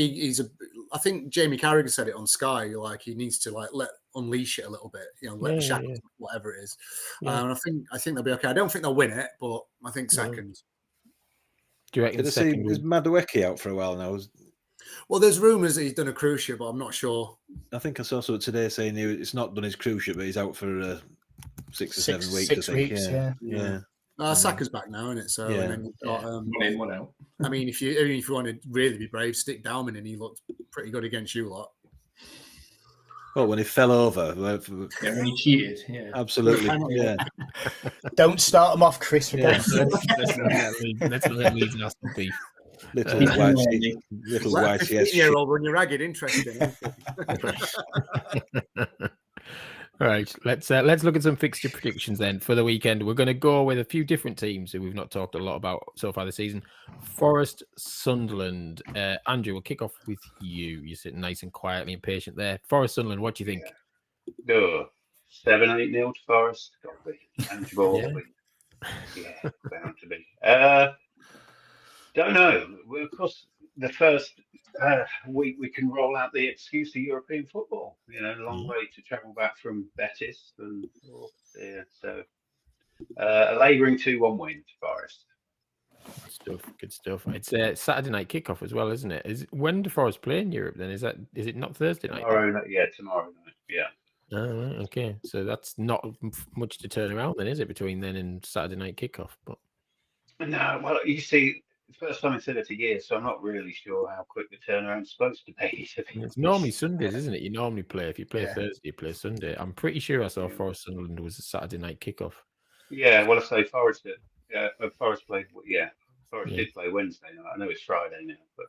I think Jamie Carragher said it on Sky, like he needs to unleash it a little bit, let the shackles, whatever it is. And I think they'll be okay. I don't think they'll win it, but I think second. Do you reckon Is Madueke out for a while now? Well, there's rumours that he's done a cruise ship, but I'm not sure. I think I saw something today saying it's not done his cruise ship, but he's out for 6 or 7 weeks. 6 weeks, yeah. Saka's back now, isn't it? So and then you've got one in, one out. I mean, if you want to really be brave, stick Dalman in. He looked pretty good against you lot. Oh, when he fell over. When he cheated. Yeah. Absolutely. Yeah. Don't start him off, Chris. Let's let Leeds and Aston beef. Little YC. 15-year-old when you're ragged, interesting. All right, let's look at some fixture predictions then for the weekend. We're going to go with a few different teams who we've not talked a lot about so far this season. Forest, Sunderland. Andrew, we'll kick off with you. You're sitting nice and quietly and patient there. Forest, Sunderland, what do you think? 7-8 nil to Forest. Got to be tangible. Yeah, bound to be. Don't know. Well, of course, the first week we can roll out the excuse of European football. A long way to travel back from Betis, and so a labouring 2-1 win to Forest. Good stuff. It's Saturday night kickoff as well, isn't it? When do Forest play in Europe? Then is it not Thursday night? Tomorrow night. Yeah. Oh, okay. So that's not much to turn around then, is it? Between then and Saturday night kickoff, but no. Well, you see. First time in 30 years, so I'm not really sure how quick the turnaround's supposed to be. It's normally Sundays, isn't it? You normally play, if you play Thursday, you play Sunday. I'm pretty sure I saw Forest Sunderland was a Saturday night kickoff. Yeah, well, I say Forest did. Forest played. Forest did play Wednesday night. I know it's Friday now, but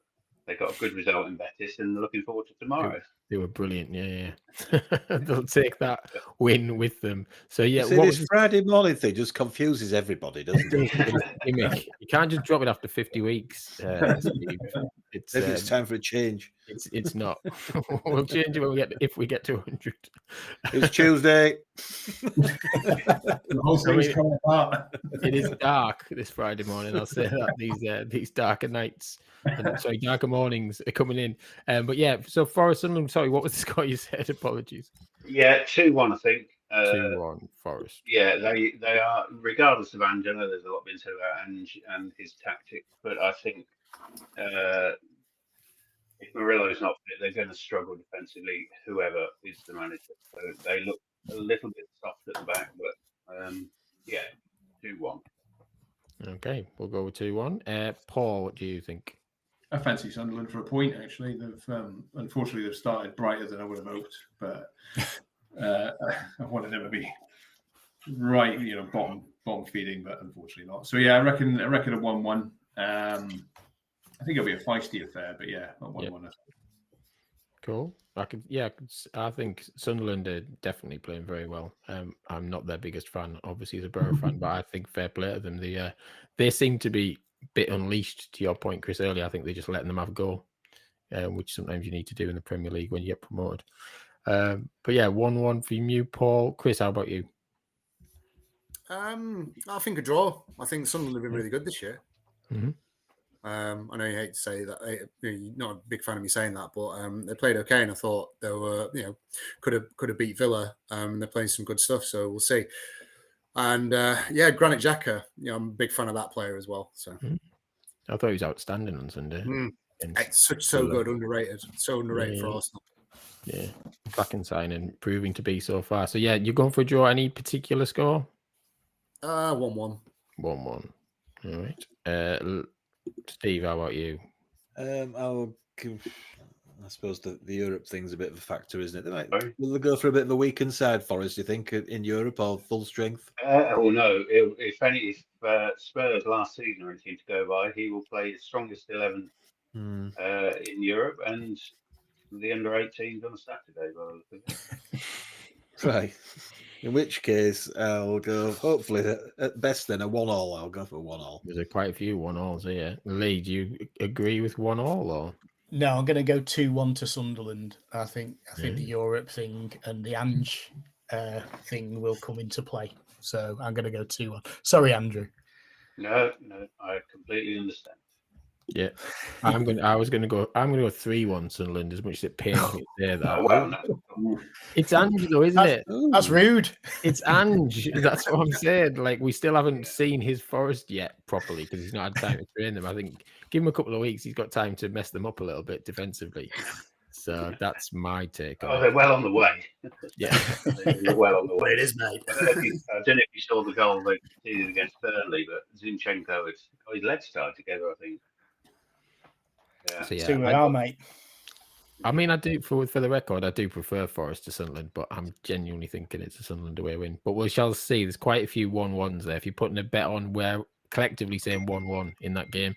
they got a good result in Betis, and they're looking forward to tomorrow. They were brilliant, yeah. They'll take that win with them. So this Friday morning thing just confuses everybody, doesn't it? You can't just drop it after 50 weeks. It's time for a change. It's not. We'll change it if we get to 100. It's Tuesday. The whole thing's coming apart. It is dark this Friday morning. I'll say that these darker nights, darker mornings are coming in. But so Forest Sunderland. Sorry, what was the score you said? Apologies. Yeah, 2-1, I think. 2-1 Forest. Yeah, they are. Regardless of Ange, I know there's a lot been said about Ange and his tactics, but I think if Murillo's not fit, they're going to struggle defensively. Whoever is the manager, so they look a little bit soft at the back, but 2-1. Okay, we'll go with 2-1. Paul, what do you think? I fancy Sunderland for a point. Actually, unfortunately they've started brighter than I would have hoped, but I wanted them to be right, bottom feeding, but unfortunately not. So I reckon a 1-1. I think it'll be a feisty affair, but a 1-1. Cool. I think Sunderland are definitely playing very well. I'm not their biggest fan, obviously, as a Borough fan, but I think fair play to them. They seem to be a bit unleashed, to your point, Chris, earlier. I think they're just letting them have a go, which sometimes you need to do in the Premier League when you get promoted. 1-1 for you, Paul. Chris, how about you? I think a draw. I think Sunderland have been really good this year. Mm-hmm. I know you hate to say that. You're not a big fan of me saying that, but they played okay, and I thought they were, could have beat Villa. They're playing some good stuff, so we'll see. And Granit Xhaka, I'm a big fan of that player as well. So I thought he was outstanding on Sunday. It's so good, underrated, so underrated for Arsenal. Yeah, cracking signing, proving to be so far. So you're going for a draw. Any particular score? 1-1. 1-1. All right. Steve, how about you? I suppose the Europe thing's a bit of a factor, isn't it? Will they go for a bit of a weakened side, Forest, do you think, in Europe, or full strength? No. If Spurs last season are anything to go by, he will play his strongest 11 in Europe, and the under-18s on a Saturday. Right. In which case, I'll go, hopefully, at best then, a 1-1. I'll go for 1-1. There's quite a few 1-1s here. Lee, do you agree with 1-1 or? No, I'm going to go 2-1 to Sunderland. I think the Europe thing and the Ange thing will come into play. So I'm going to go 2-1. Sorry, Andrew. No, I completely understand. Yeah, I'm going to go 3-1 Sunderland, as much as it pains me to say that. Oh, well, no. It's Ange though, isn't it? That's rude. It's Ange. That's what I'm saying. Like, we still haven't seen his Forest yet properly because he's not had time to train them. I think give him a couple of weeks, he's got time to mess them up a little bit defensively. So that's my take on they're well on the way. Yeah, they're well on the way. It is, mate. I don't know if you saw the goal they conceded against Burnley, but Zinchenko, his legs started together, I think. Yeah. So, yeah, So we are, mate. I mean, I do, for the record, I do prefer Forest to Sunderland, but I'm genuinely thinking it's a Sunderland away win. But we shall see. There's quite a few 1-1s there. If you're putting a bet on, we're collectively saying 1-1 in that game.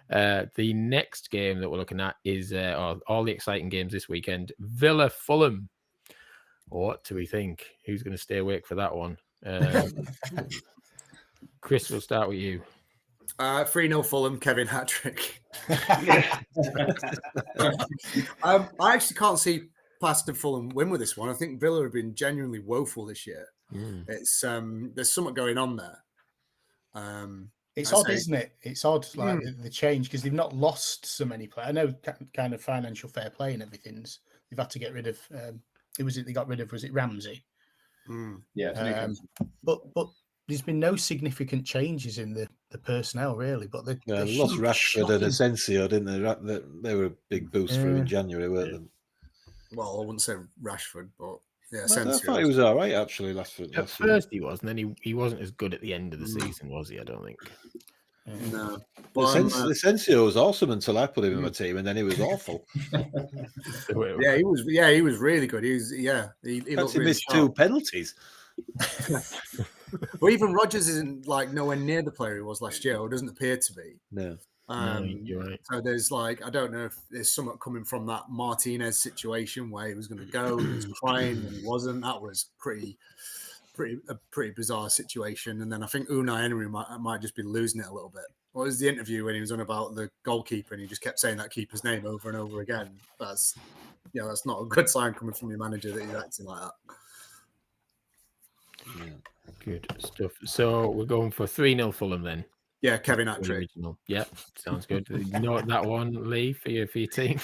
The next game that we're looking at is all the exciting games this weekend. Villa Fulham. What do we think? Who's going to stay awake for that one? Chris, we'll start with you. 3-0 Fulham, Kevin hat-trick. I actually can't see past Fulham win with this one. I think Villa have been genuinely woeful this year. It's there's something going on there. It's odd, isn't it? It's odd, like the change, because they've not lost so many players. I know kind of financial fair play and everything's. They've had to get rid of. Was it Ramsey? Yeah. But there's been no significant changes in the personnel, really. But they lost Rashford and Asensio, didn't they? They were a big boost for him in January, weren't they? Well, I wouldn't say Rashford, but yeah, Well, I thought he was all right, actually, last At first he was, and then he wasn't as good at the end of the season, was he? I don't think. No. Asensio was awesome until I put him in my team, and then he was awful. He was really good. He looked really missed sharp. 2 penalties. Well, even Rodgers isn't like nowhere near the player he was last year, or doesn't appear to be. No. You're right. So there's I don't know if there's something coming from that Martinez situation where he was going to go, he was crying and he wasn't. That was pretty bizarre situation. And then I think Unai Emery might just be losing it a little bit. What was the interview when he was on about the goalkeeper and he just kept saying that keeper's name over and over again? That's not a good sign coming from your manager that he's acting like that. Yeah. Good stuff. So we're going for 3-0 Fulham then. Yeah, Kevin hat-trick. Yeah, sounds good. You know that one, Lee, for your team.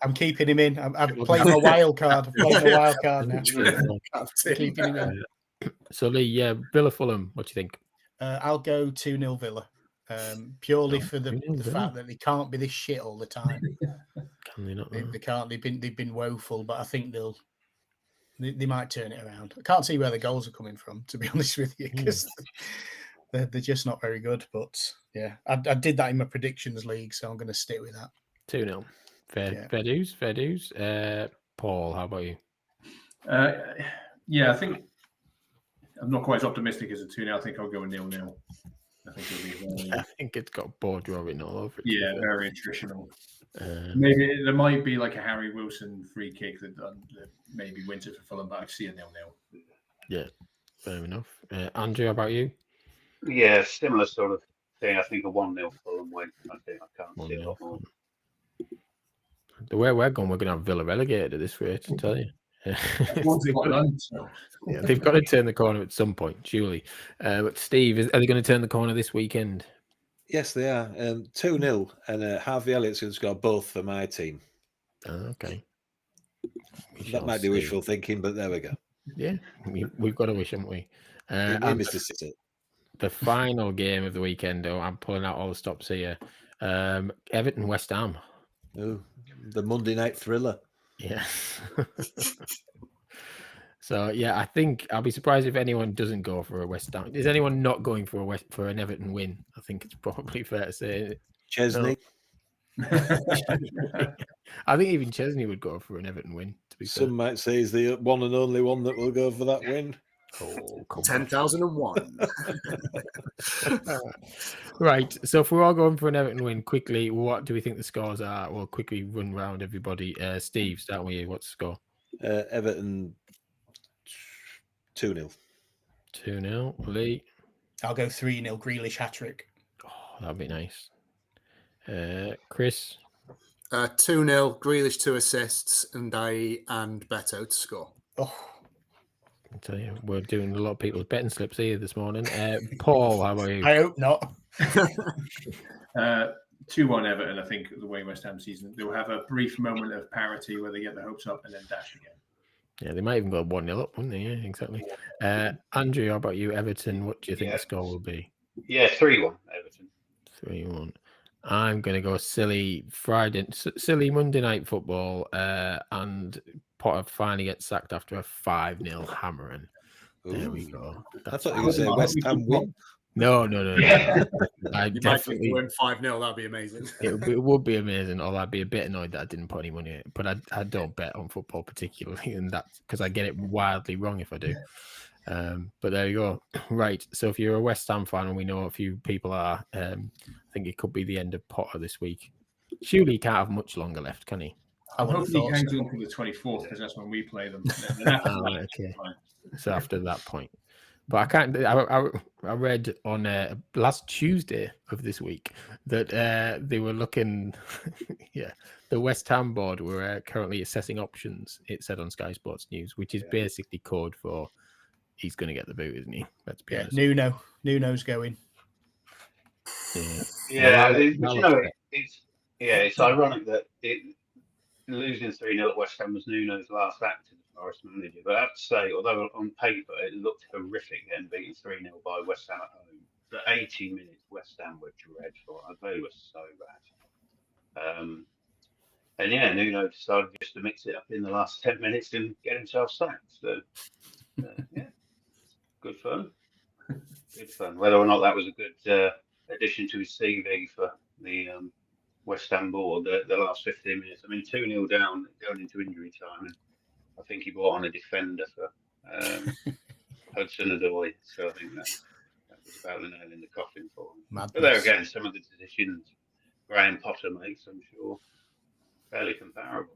I'm keeping him in. I'm playing my wild card. I'm playing my wild card now. Keeping him in. So Lee, Villa Fulham. What do you think? I'll go 2-0 Villa. Purely for the fact that they can't be this shit all the time. Can they not? They can't. They've been woeful, but I think they might turn it around. I can't see where the goals are coming from, to be honest with you, because they're just not very good. But yeah, I did that in my predictions league, so I'm going to stick with that. 2-0. Fair dues. Paul, how about you? Yeah, I think I'm not quite as optimistic as a 2-0. I think I'll go 0-0. I think it'll be. I think it's got border written all over it. Yeah, very attritional. Maybe there might be like a Harry Wilson free kick that maybe wins it for Fulham, but I see a 0-0. Yeah, fair enough. Andrew, how about you? Yeah, similar sort of thing. I think a 1-0 Fulham win. I can't see a lot more. The way we're going, we're going to have Villa relegated at this rate, I tell you. Yeah, they've got to turn the corner at some point, surely. But Steve, are they going to turn the corner this weekend? Yes, they are. 2-0, and Harvey Elliott's going to score both for my team. Okay. That might be wishful thinking, but there we go. Yeah, we've got a wish, haven't we? Mr. City. The final game of the weekend, I'm pulling out all the stops here. Everton West Ham. Oh, the Monday night thriller. Yeah. So yeah, I think I'll be surprised if anyone doesn't go for a West Ham. Is anyone not going for an Everton win? I think it's probably fair to say. Chesney. No. I think even Chesney would go for an Everton win. To be fair. Some might say he's the one and only one that will go for that win. Oh, come on. 10,001. Right. So if we're all going for an Everton win quickly, what do we think the scores are? We'll quickly run round everybody. Steve, start with you. What's the score? Everton 2-0. 2-0. Lee? I'll go 3-0. Grealish hat-trick. Oh, that'd be nice. Chris? 2-0. Grealish 2 assists, and Beto to score. Oh, I tell you, we're doing a lot of people's betting slips here this morning. Paul, how about you? I hope not. 2-1 Everton, I think, the way West Ham season. They'll have a brief moment of parity where they get the hopes up and then dash again. Yeah, they might even go 1-0 up, wouldn't they? Yeah, exactly. Andrew, how about you? Everton, what do you think the score will be? Yeah, 3-1 Everton. 3-1. I'm going to go silly Monday night football, and Potter finally gets sacked after a 5-0 hammering. There we go. I thought you were saying West Ham win. No. I You definitely might win 5-0. That'd be amazing. it would be amazing. Although I'd be a bit annoyed that I didn't put any money in it. But I don't bet on football particularly, and that's because I get it wildly wrong if I do. But there you go. Right. So if you're a West Ham fan, and we know a few people are, I think it could be the end of Potter this week. Surely he can't have much longer left, can he? I would have Hopefully he thought hangs so. on to the 24th because that's when we play them. Okay. So after that point. But I can't. I read on last Tuesday of this week that they were looking. Yeah, the West Ham board were currently assessing options. It said on Sky Sports News, which is basically code for he's going to get the boot, isn't he? Let's be honest. Nuno's going. Yeah, Well, it's ironic that losing 3-0 at West Ham was Nuno's last act as Forest manager. But I have to say, although on paper it looked horrific getting beaten 3-0 by West Ham at home, for 80 minutes West Ham were dreadful. They were so bad. And yeah, Nuno decided just to mix it up in the last 10 minutes and get himself sacked. So yeah, good fun. Good fun. Whether or not that was a good addition to his CV for the West Ham board, the last 15 minutes. I mean, 2-0 down going into injury time, and I think he brought on a defender for Hudson-Odoi. So I think that was about the nail in the coffin for him. Madness. But there again, some of the decisions Graham Potter makes, I'm sure, fairly comparable.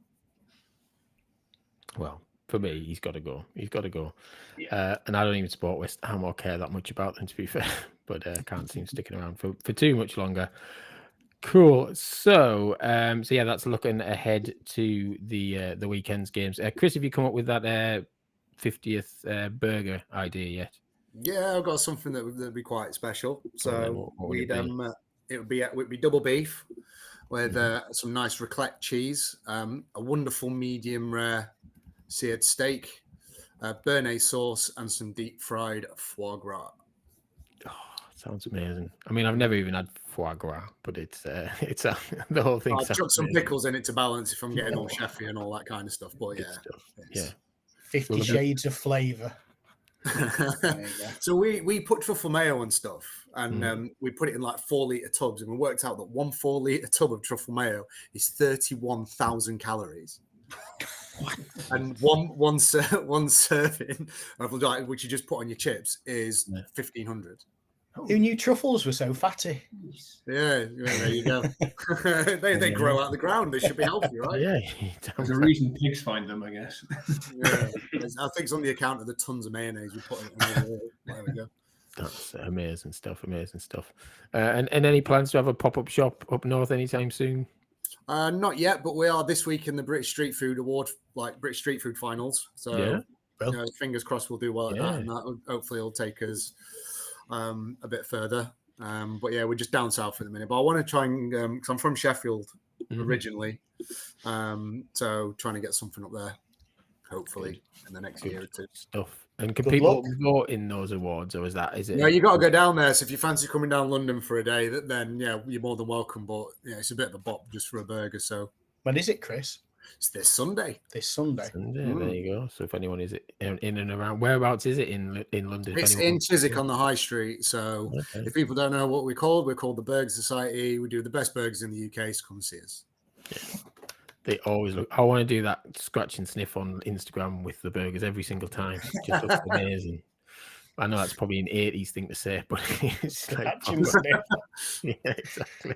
Well, for me, he's got to go. He's got to go. Yeah. And I don't even support West Ham or care that much about them, to be fair. But can't seem sticking around for too much longer. Cool. So yeah, that's looking ahead to the weekend's games. Chris, have you come up with that 50th burger idea yet? Yeah, I've got something that would be quite special. So what would it would be double beef with some nice raclette cheese, a wonderful medium rare seared steak, béarnaise sauce, and some deep fried foie gras. Oh, sounds amazing. I mean, I've never even had foie gras, but it's the whole thing. I'll chuck some pickles in it to balance if I'm getting all chefy and all that kind of stuff. But yeah. 50 shades of flavour. So we put truffle mayo and stuff, and we put it in like 4-litre tubs, and we worked out that 1 4-litre tub of truffle mayo is 31,000 calories. And one serving of like, which you just put on your chips is 1,500. Who knew truffles were so fatty? Yeah, there you go. they grow out of the ground. They should be healthy, right? Yeah, there's a reason pigs find them, I guess. Yeah, I think it's on the account of the tons of mayonnaise we put in it. There we go. That's amazing stuff. And any plans to have a pop-up shop up north anytime soon? Not yet, but we are this week in the British Street Food Award, like British Street Food Finals. So fingers crossed we'll do well at that, and that hopefully will take us a bit further. But yeah, we're just down south at the minute. But I want to try and because I'm from Sheffield originally, so trying to get something up there, hopefully in the next year or two. Stuff. And can people vote in those awards, or is it? Yeah, you got to go down there. So if you fancy coming down London for a day, then yeah, you're more than welcome. But yeah, it's a bit of a bop just for a burger. So when is it, Chris? It's this Sunday. This Sunday. There you go. So if anyone is in and around, whereabouts is it in London? It's in Chiswick on the High Street. So if people don't know what we're called the Burger Society. We do the best burgers in the UK. So come and see us. Yeah. They always look. I want to do that scratch and sniff on Instagram with the burgers every single time. It just looks amazing. I know that's probably an 80s thing to say, but it's like Catch him Smith. yeah, exactly.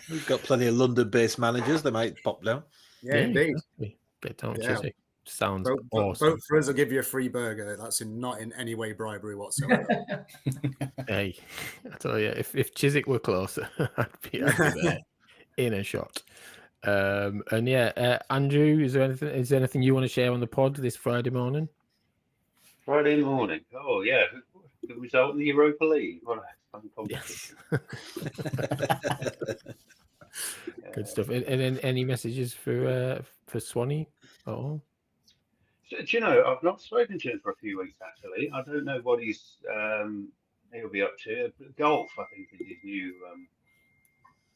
We've got plenty of London-based managers. They might pop down. Yeah, indeed. Exactly. Get down Yeah. Chiswick. Sounds Vote awesome. for us, I'll give you a free burger. That's not in any way bribery whatsoever. Hey, I tell you, if Chiswick were closer, I'd be there in a shot. And yeah, Andrew, is there anything you want to share on the pod this Friday morning? Friday morning. Oh yeah, good result in the Europa League. What a fun competition. Good stuff. And any messages for Swanee at all? Do you know, I've not spoken to him for a few weeks actually. I don't know what he'll be up to. Golf, I think,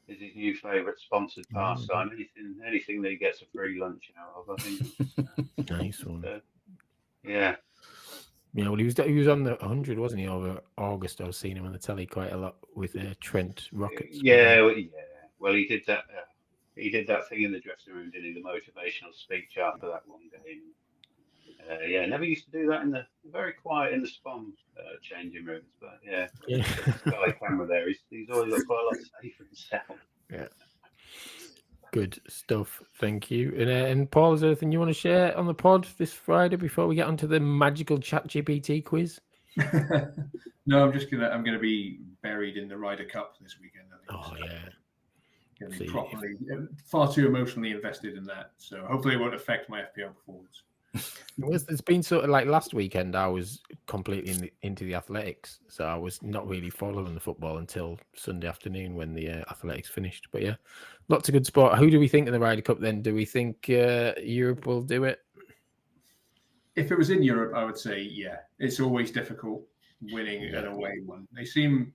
is his new favourite sponsored pastime. Anything that he gets a free lunch out of, I think. Nice one. Yeah. Yeah, well, he was on the 100, wasn't he, over August? I was seeing him on the telly quite a lot with Trent Rockets. Yeah. Well, he did that. He did that thing in the dressing room, didn't he? The motivational speech after that one game. Never used to do that very quiet in the Spon changing rooms, but yeah. Sky camera there. He's always got quite a lot to say for himself. Yeah. Good stuff. Thank you. And Paul, is there anything you want to share on the pod this Friday before we get onto the magical ChatGPT quiz? No, I'm gonna be buried in the Ryder Cup this weekend. I think. Oh yeah. Gonna be far too emotionally invested in that. So hopefully it won't affect my FPL performance. It's been sort of like last weekend. I was completely into the athletics, so I was not really following the football until Sunday afternoon when the athletics finished. But yeah, lots of good sport. Who do we think in the Ryder Cup then? Do we think Europe will do it? If it was in Europe, I would say yeah. It's always difficult winning an away one. They seem,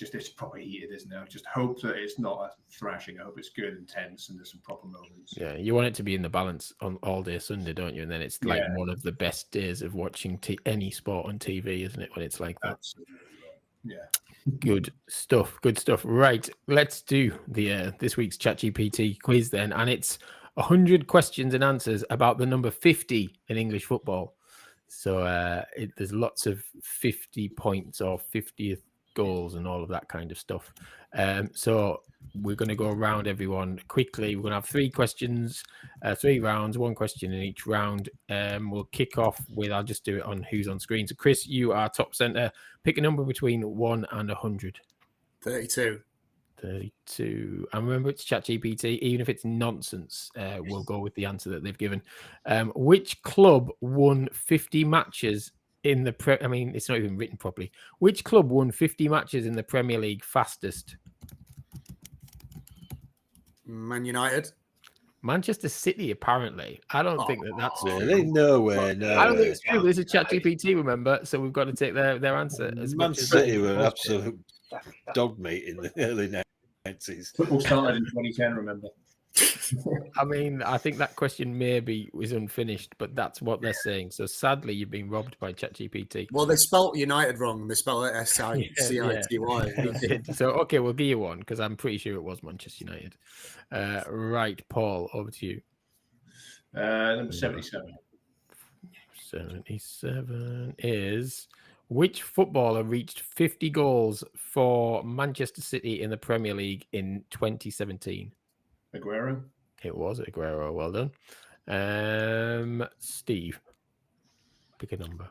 it's proper heated, isn't it? I just hope that it's not a thrashing. I hope it's good and tense and there's some proper moments. Yeah, you want it to be in the balance on all day Sunday, don't you? And then it's like one of the best days of watching any sport on TV, isn't it? When it's like that. Absolutely. Yeah. Good stuff. Good stuff. Right, let's do the this week's ChatGPT quiz then, and it's 100 questions and answers about the number 50 in English football. So there's lots of 50 points or 50th goals and all of that kind of stuff. So we're going to go around everyone quickly. We're going to have 3 questions, 3 rounds, 1 question in each round. We'll kick off with, I'll just do it on who's on screen. So Chris, you are top center. Pick a number between 1 and 100. 32. 32. And remember, it's ChatGPT. Even if it's nonsense, we'll go with the answer that they've given. Which club won 50 matches in the it's not even written properly. Which club won 50 matches in the Premier League fastest? Man United. Manchester City, apparently. I don't think that's really no way. No, I don't think it's true. This is ChatGPT, remember? So we've got to take their answer. Man City were absolute dog meat in the early 90s. Football started in 2010, remember? I mean, I think that question maybe was unfinished, but that's what they're saying. So sadly, you've been robbed by ChatGPT. Well, they spelt United wrong. They spelled it S-I-C-I-T-Y. So, okay, we'll give you one because I'm pretty sure it was Manchester United. Right, Paul, over to you. Number 77. 77 is... Which footballer reached 50 goals for Manchester City in the Premier League in 2017? Aguero. It was Aguero. Well done. Steve, pick a number.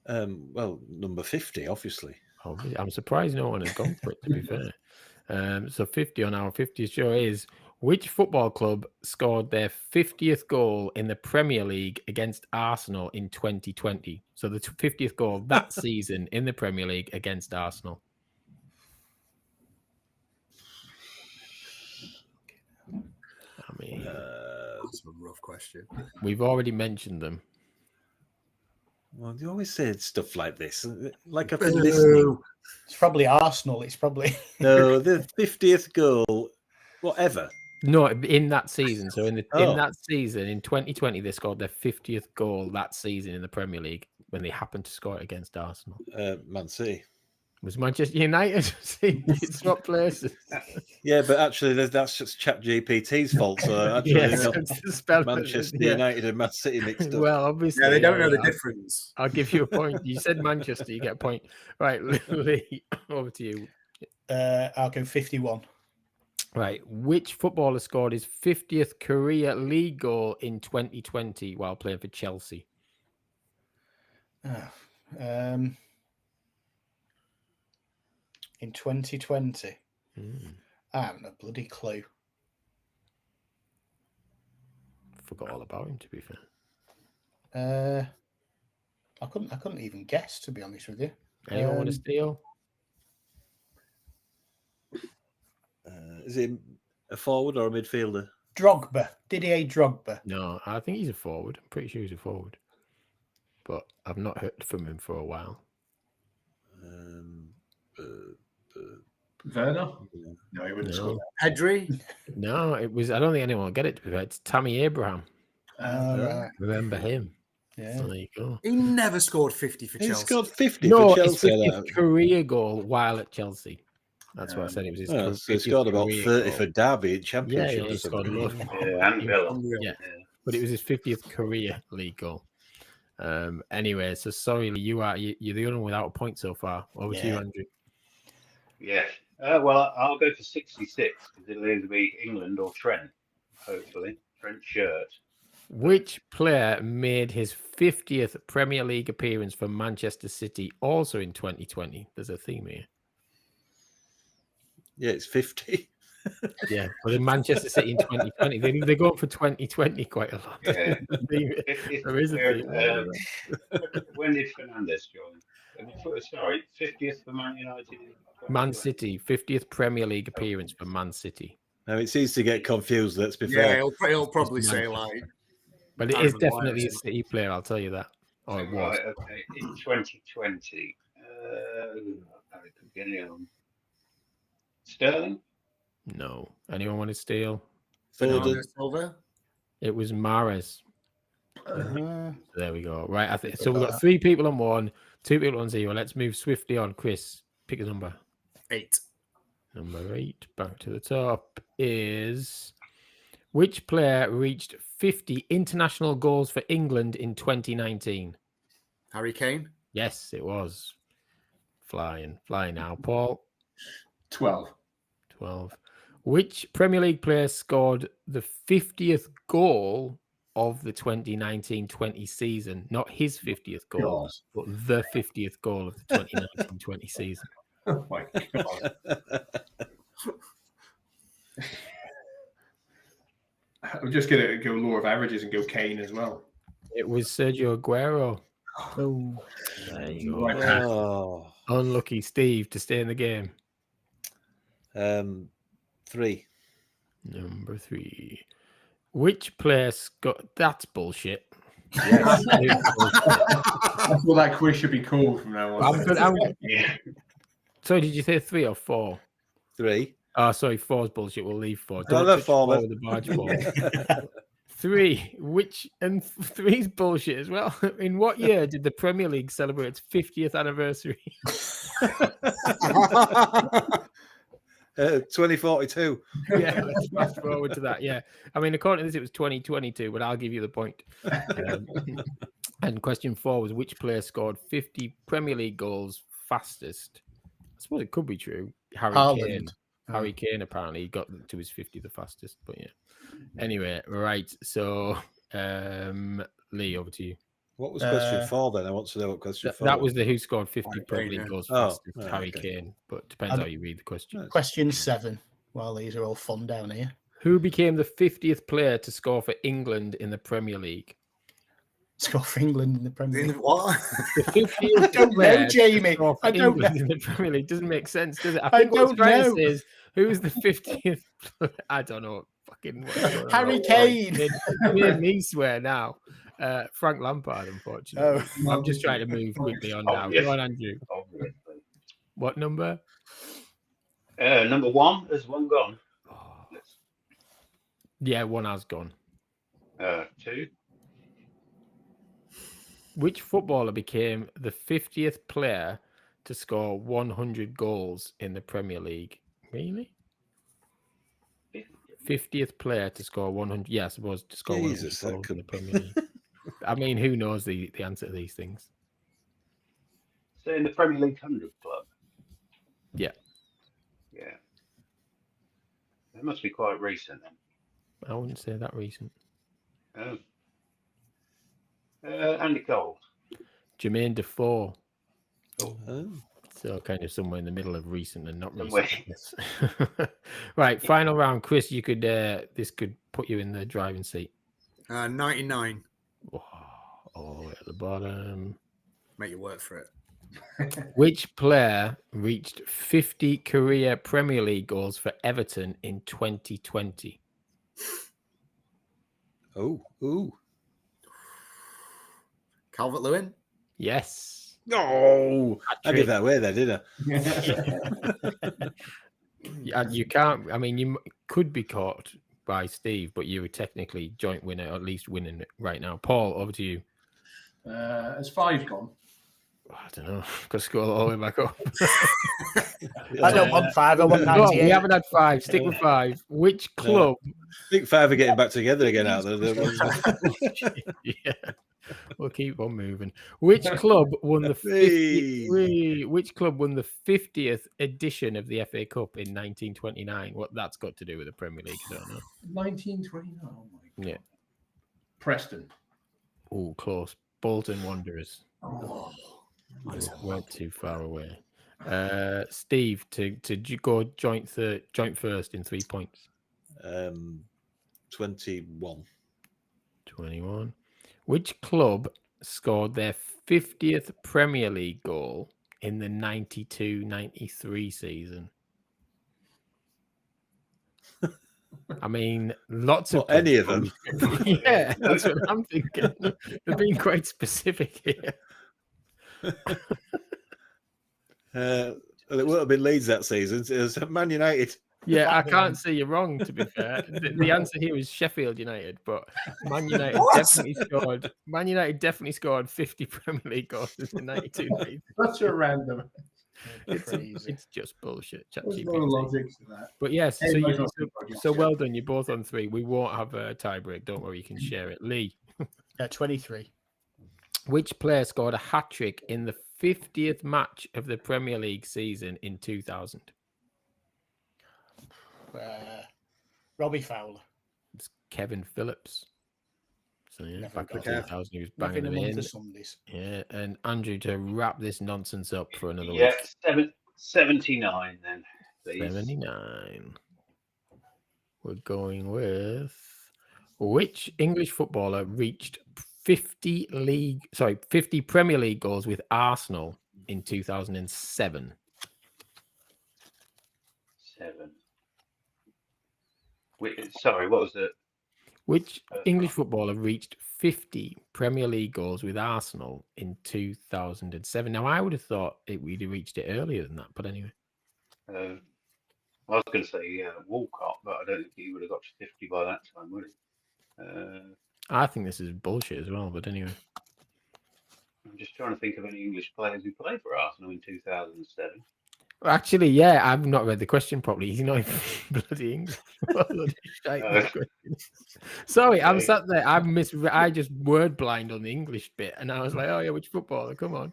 Well, number 50, obviously. Oh, I'm surprised no one has gone for it, to be fair. So 50 on our 50th show is, which football club scored their 50th goal in the Premier League against Arsenal in 2020? So the 50th goal that season in the Premier League against Arsenal. I mean, that's a rough question. We've already mentioned them. Well, you always say stuff like this. Like I've been listening. It's probably Arsenal. It's probably... No, the 50th goal, whatever. No, in that season. So in that season, in 2020, they scored their 50th goal that season in the Premier League when they happened to score it against Arsenal. Man City. Was Manchester United swap places? Yeah, but actually, that's just ChatGPT's fault. So actually, Yes, got it's the spelling, Manchester yeah. United and Man City mixed up. Well, obviously, Yeah, they don't know the difference. I'll give you a point. You said Manchester, you get a point. Right, Lee, over to you. I'll go 51. Right, which footballer scored his 50th career league goal in 2020 while playing for Chelsea? In 2020, Mm, I haven't a bloody clue. forgot all about him, to be fair. I couldn't even guess, to be honest with you. Anyone want to steal? Is it a forward or a midfielder? Drogba. Didier Drogba. No, I think he's a forward. I'm pretty sure he's a forward. But I've not heard from him for a while. Werner? No, he wouldn't score that. Pedri? No, it was. I don't think anyone will get it. To be fair, it's Tammy Abraham. Right. Remember him? Yeah. So there you go. He never scored 50 for He Chelsea. scored 50 No, for his Chelsea. 50th career goal while at Chelsea. That's what I said. It was his. So he scored about 30 for Derby in Yeah, Championship. he scored a lot. And Villa. Yeah, but it was his 50th career league goal. Anyway, so sorry, you're the only one without a point so far. Over to you, Andrew. Yes. Well, I'll go for 66 because it'll either be England or Trent, hopefully. Trent shirt. Which player made his 50th Premier League appearance for Manchester City also in 2020? There's a theme here. Yeah, it's 50. Yeah, but in Manchester City in 2020, they go up for 2020 quite a lot. Yeah. There is a theme. When did Fernandes join? Sorry, 50th for Man United. Man City, 50th Premier League appearance for Man City. Now, it seems to get confused, let's be Yeah, fair. he'll probably say like. But it is definitely a City player, I'll tell you that. Or it was. Right, okay. In 2020, Sterling? No. Anyone want to steal? Foden. Silva? It was Mahrez. There we go. Right. So we've got 3 people on 1, 2 people on 0. Let's move swiftly on. Chris, pick a number. 8. Number 8, back to the top, is which player reached 50 international goals for England in 2019? Harry Kane? Yes, it was. Flying now. Paul? 12. 12. Which Premier League player scored the 50th goal of the 2019-20 season? Not his 50th goal, but the 50th goal of the 2019-20 season. Oh my God. I'm just going to go law of averages and go Kane as well. It was Sergio Aguero. Oh, There you go. Right path. Oh, Unlucky Steve to stay in the game. 3. Number 3. Which player got... That's bullshit. Yes. That's what that quiz should be called from now on. Sorry, did you say 3 or 4? 3. Oh, sorry, 4's bullshit. We'll leave 4. No, Don't touch 4, 4 with the barge ball. 3. And 3's bullshit as well. In what year did the Premier League celebrate its 50th anniversary? 2042. Yeah, let's fast forward to that. Yeah, I mean, according to this, it was 2022, but I'll give you the point. And question 4 was which player scored 50 Premier League goals fastest? I suppose it could be true. Harry Haaland. Kane. Harry Kane apparently got to his 50 the fastest, but yeah. Anyway, right. So, Lee, over to you. What was question 4 then? I want to know what question 4 That was the who scored 50 Harry Premier Kane, League yeah. goals Oh, fastest. right, Harry okay. Kane, but depends how you read the question. Question 7. Well, these are all fun down here. Who became the 50th player to score for England in the Premier League? Score for England in the Premier League. What? The 50th I don't player know, to Jamie. score for I don't England know. in the Premier League doesn't make sense, does it? I think what don't it's trying to know. say is who's the 50th? I don't know. Fucking what's going on. Harry Kane. It made me swear now. Frank Lampard, unfortunately. Oh. I'm just trying to move quickly on now. Yes. Go on, Andrew. Obviously. What number? Number 1, has 1 gone? Yeah, 1 has gone. 2. Which footballer became the 50th player to score 100 goals in the Premier League. Really? 50th player to score 100. Yeah, I suppose to score 100 Jesus, goals that in the could Premier League. I mean, who knows the answer to these things? So in the Premier League 100 club. Yeah. Yeah. That must be quite recent then. I wouldn't say that recent. Oh. Andy Cole. Jermaine Defoe. Oh. So kind of somewhere in the middle of recent and not Somewhere. recent. Yes. Right, final round. Chris, you could this could put you in the driving seat. 99. Oh, at the bottom. Make you work for it. Which player reached 50 career Premier League goals for Everton in 2020? Oh. Calvert-Lewin? Yes. No. I gave that away there, didn't I? You can't. I mean, you could be caught by Steve, but you were technically joint winner, or at least winning it right now. Paul, over to you. Has 5 gone? I don't know. Got to scroll all the way back up. I don't want 5. I want No, 98. we haven't had 5. Stick with 5. Which club? I think 5 are getting back together again out there. Yeah, we'll keep on moving. Which club won the 50th? Which club won the 50th edition of the FA Cup in 1929? What that's got to do with the Premier League? I don't know. 1929. Oh my God. Yeah. Preston. Oh, close. Bolton Wanderers. Oh. Weren't too far away. Steve, to go joint first in 3 points. 21. 21. Which club scored their 50th Premier League goal in the 92-93 season? I mean, lots of any of them. Yeah, that's what I'm thinking. They're being quite specific here. It would have been Leeds that season. It was Man United. Yeah, I can't say you're wrong, to be fair. The answer here is Sheffield United, but Man United definitely scored 50 Premier League goals in the 92-93. That's a random. It's just bullshit. There's no logic to that. But yes, Hey, so well done. You're both on 3. We won't have a tie break. Don't worry, you can share it. Lee. 23. Which player scored a hat-trick in the 50th match of the Premier League season in 2000? Robbie Fowler. It's Kevin Phillips. So yeah, Never back in got it. 2000, he was Nothing banging them among in. the Sundays. Yeah, and Andrew, to wrap this nonsense up for another Yeah, week. 79 then, please. 79. We're going with which English footballer reached 50 Premier League goals with Arsenal in 2007? 7. Sorry, what was it? Which English footballer reached 50 Premier League goals with Arsenal in 2007? Now, I would have thought we'd have reached it earlier than that, but anyway. I was going to say Walcott, but I don't think he would have got to 50 by that time, would he? I think this is bullshit as well, but anyway. I'm just trying to think of any English players who played for Arsenal in 2007. Actually, yeah, I've not read the question properly. He's not even bloody English. Sorry, I'm sat there. I just word blind on the English bit, and I was like, "Oh yeah, which footballer? Come on!"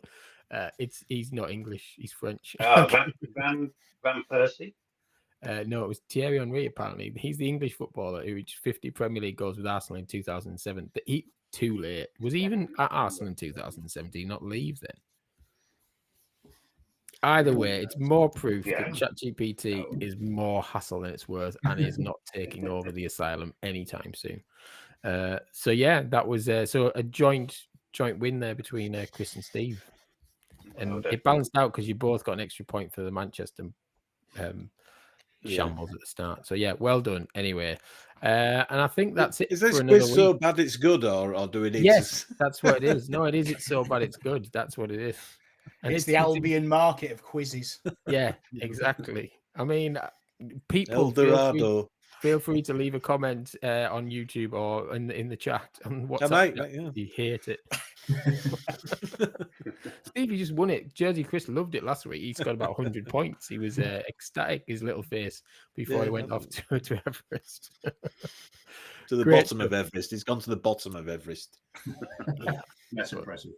He's not English. He's French. Van Persie. No, it was Thierry Henry. Apparently, he's the English footballer who reached 50 Premier League goals with Arsenal in 2007. But too late. Was he even at Arsenal in 2007? Did he not leave then? Either way, it's more proof that ChatGPT is more hassle than it's worth and is not taking over the asylum anytime soon. So yeah, that was so a joint win there between Chris and Steve, and it balanced out because you both got an extra point for the Manchester shambles at the start. So yeah, well done. Anyway, and I think that's it. Is this for another quiz so week. bad it's good, or do we need? Yes, that's what it is. No, it is. It's so bad it's good. That's what it is. And it's the Albion market of quizzes. Yeah, exactly. I mean, people feel free to leave a comment on YouTube or in the chat on WhatsApp. Yeah. You hate it. Steve, believe he just won it. Jersey Chris loved it last week. He's got about 100 points. He was ecstatic, his little face, before he went off to Everest. To the bottom of Everest. He's gone to the bottom of Everest. That's impressive.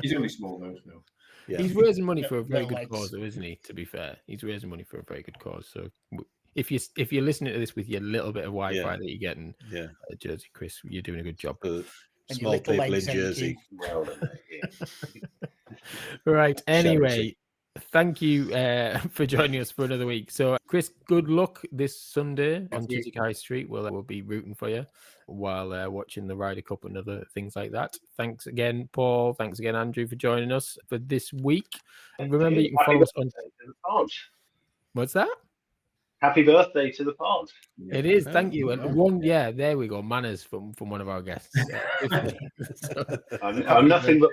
He's only small though. So. Yeah. He's raising money for a very good legs. cause, though, isn't he? To be fair, he's raising money for a very good cause. So if you're listening to this with your little bit of Wi-Fi that you're getting, Jersey Chris, you're doing a good job. Small people in Jersey. Well done, Right. Anyway, thank you for joining us for another week. So, Chris, good luck this Sunday on Chiswick High Street. We'll be rooting for you while watching the Ryder Cup and other things like that. Thanks again, Paul. Thanks again, Andrew, for joining us for this week. And remember, you can follow us on. What's that? Happy birthday to the pod. It is. Thank you. And there we go. Manners from one of our guests. I'm nothing but.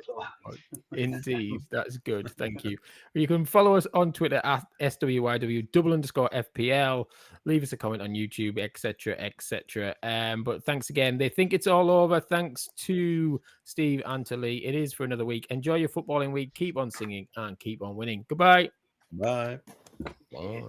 Indeed, that's good. Thank you. You can follow us on Twitter at SWYW_FPL. Leave us a comment on YouTube, etc., etc. But thanks again. They think it's all over. Thanks to Steve and to Lee. It is for another week. Enjoy your footballing week. Keep on singing and keep on winning. Goodbye. Bye. Bye.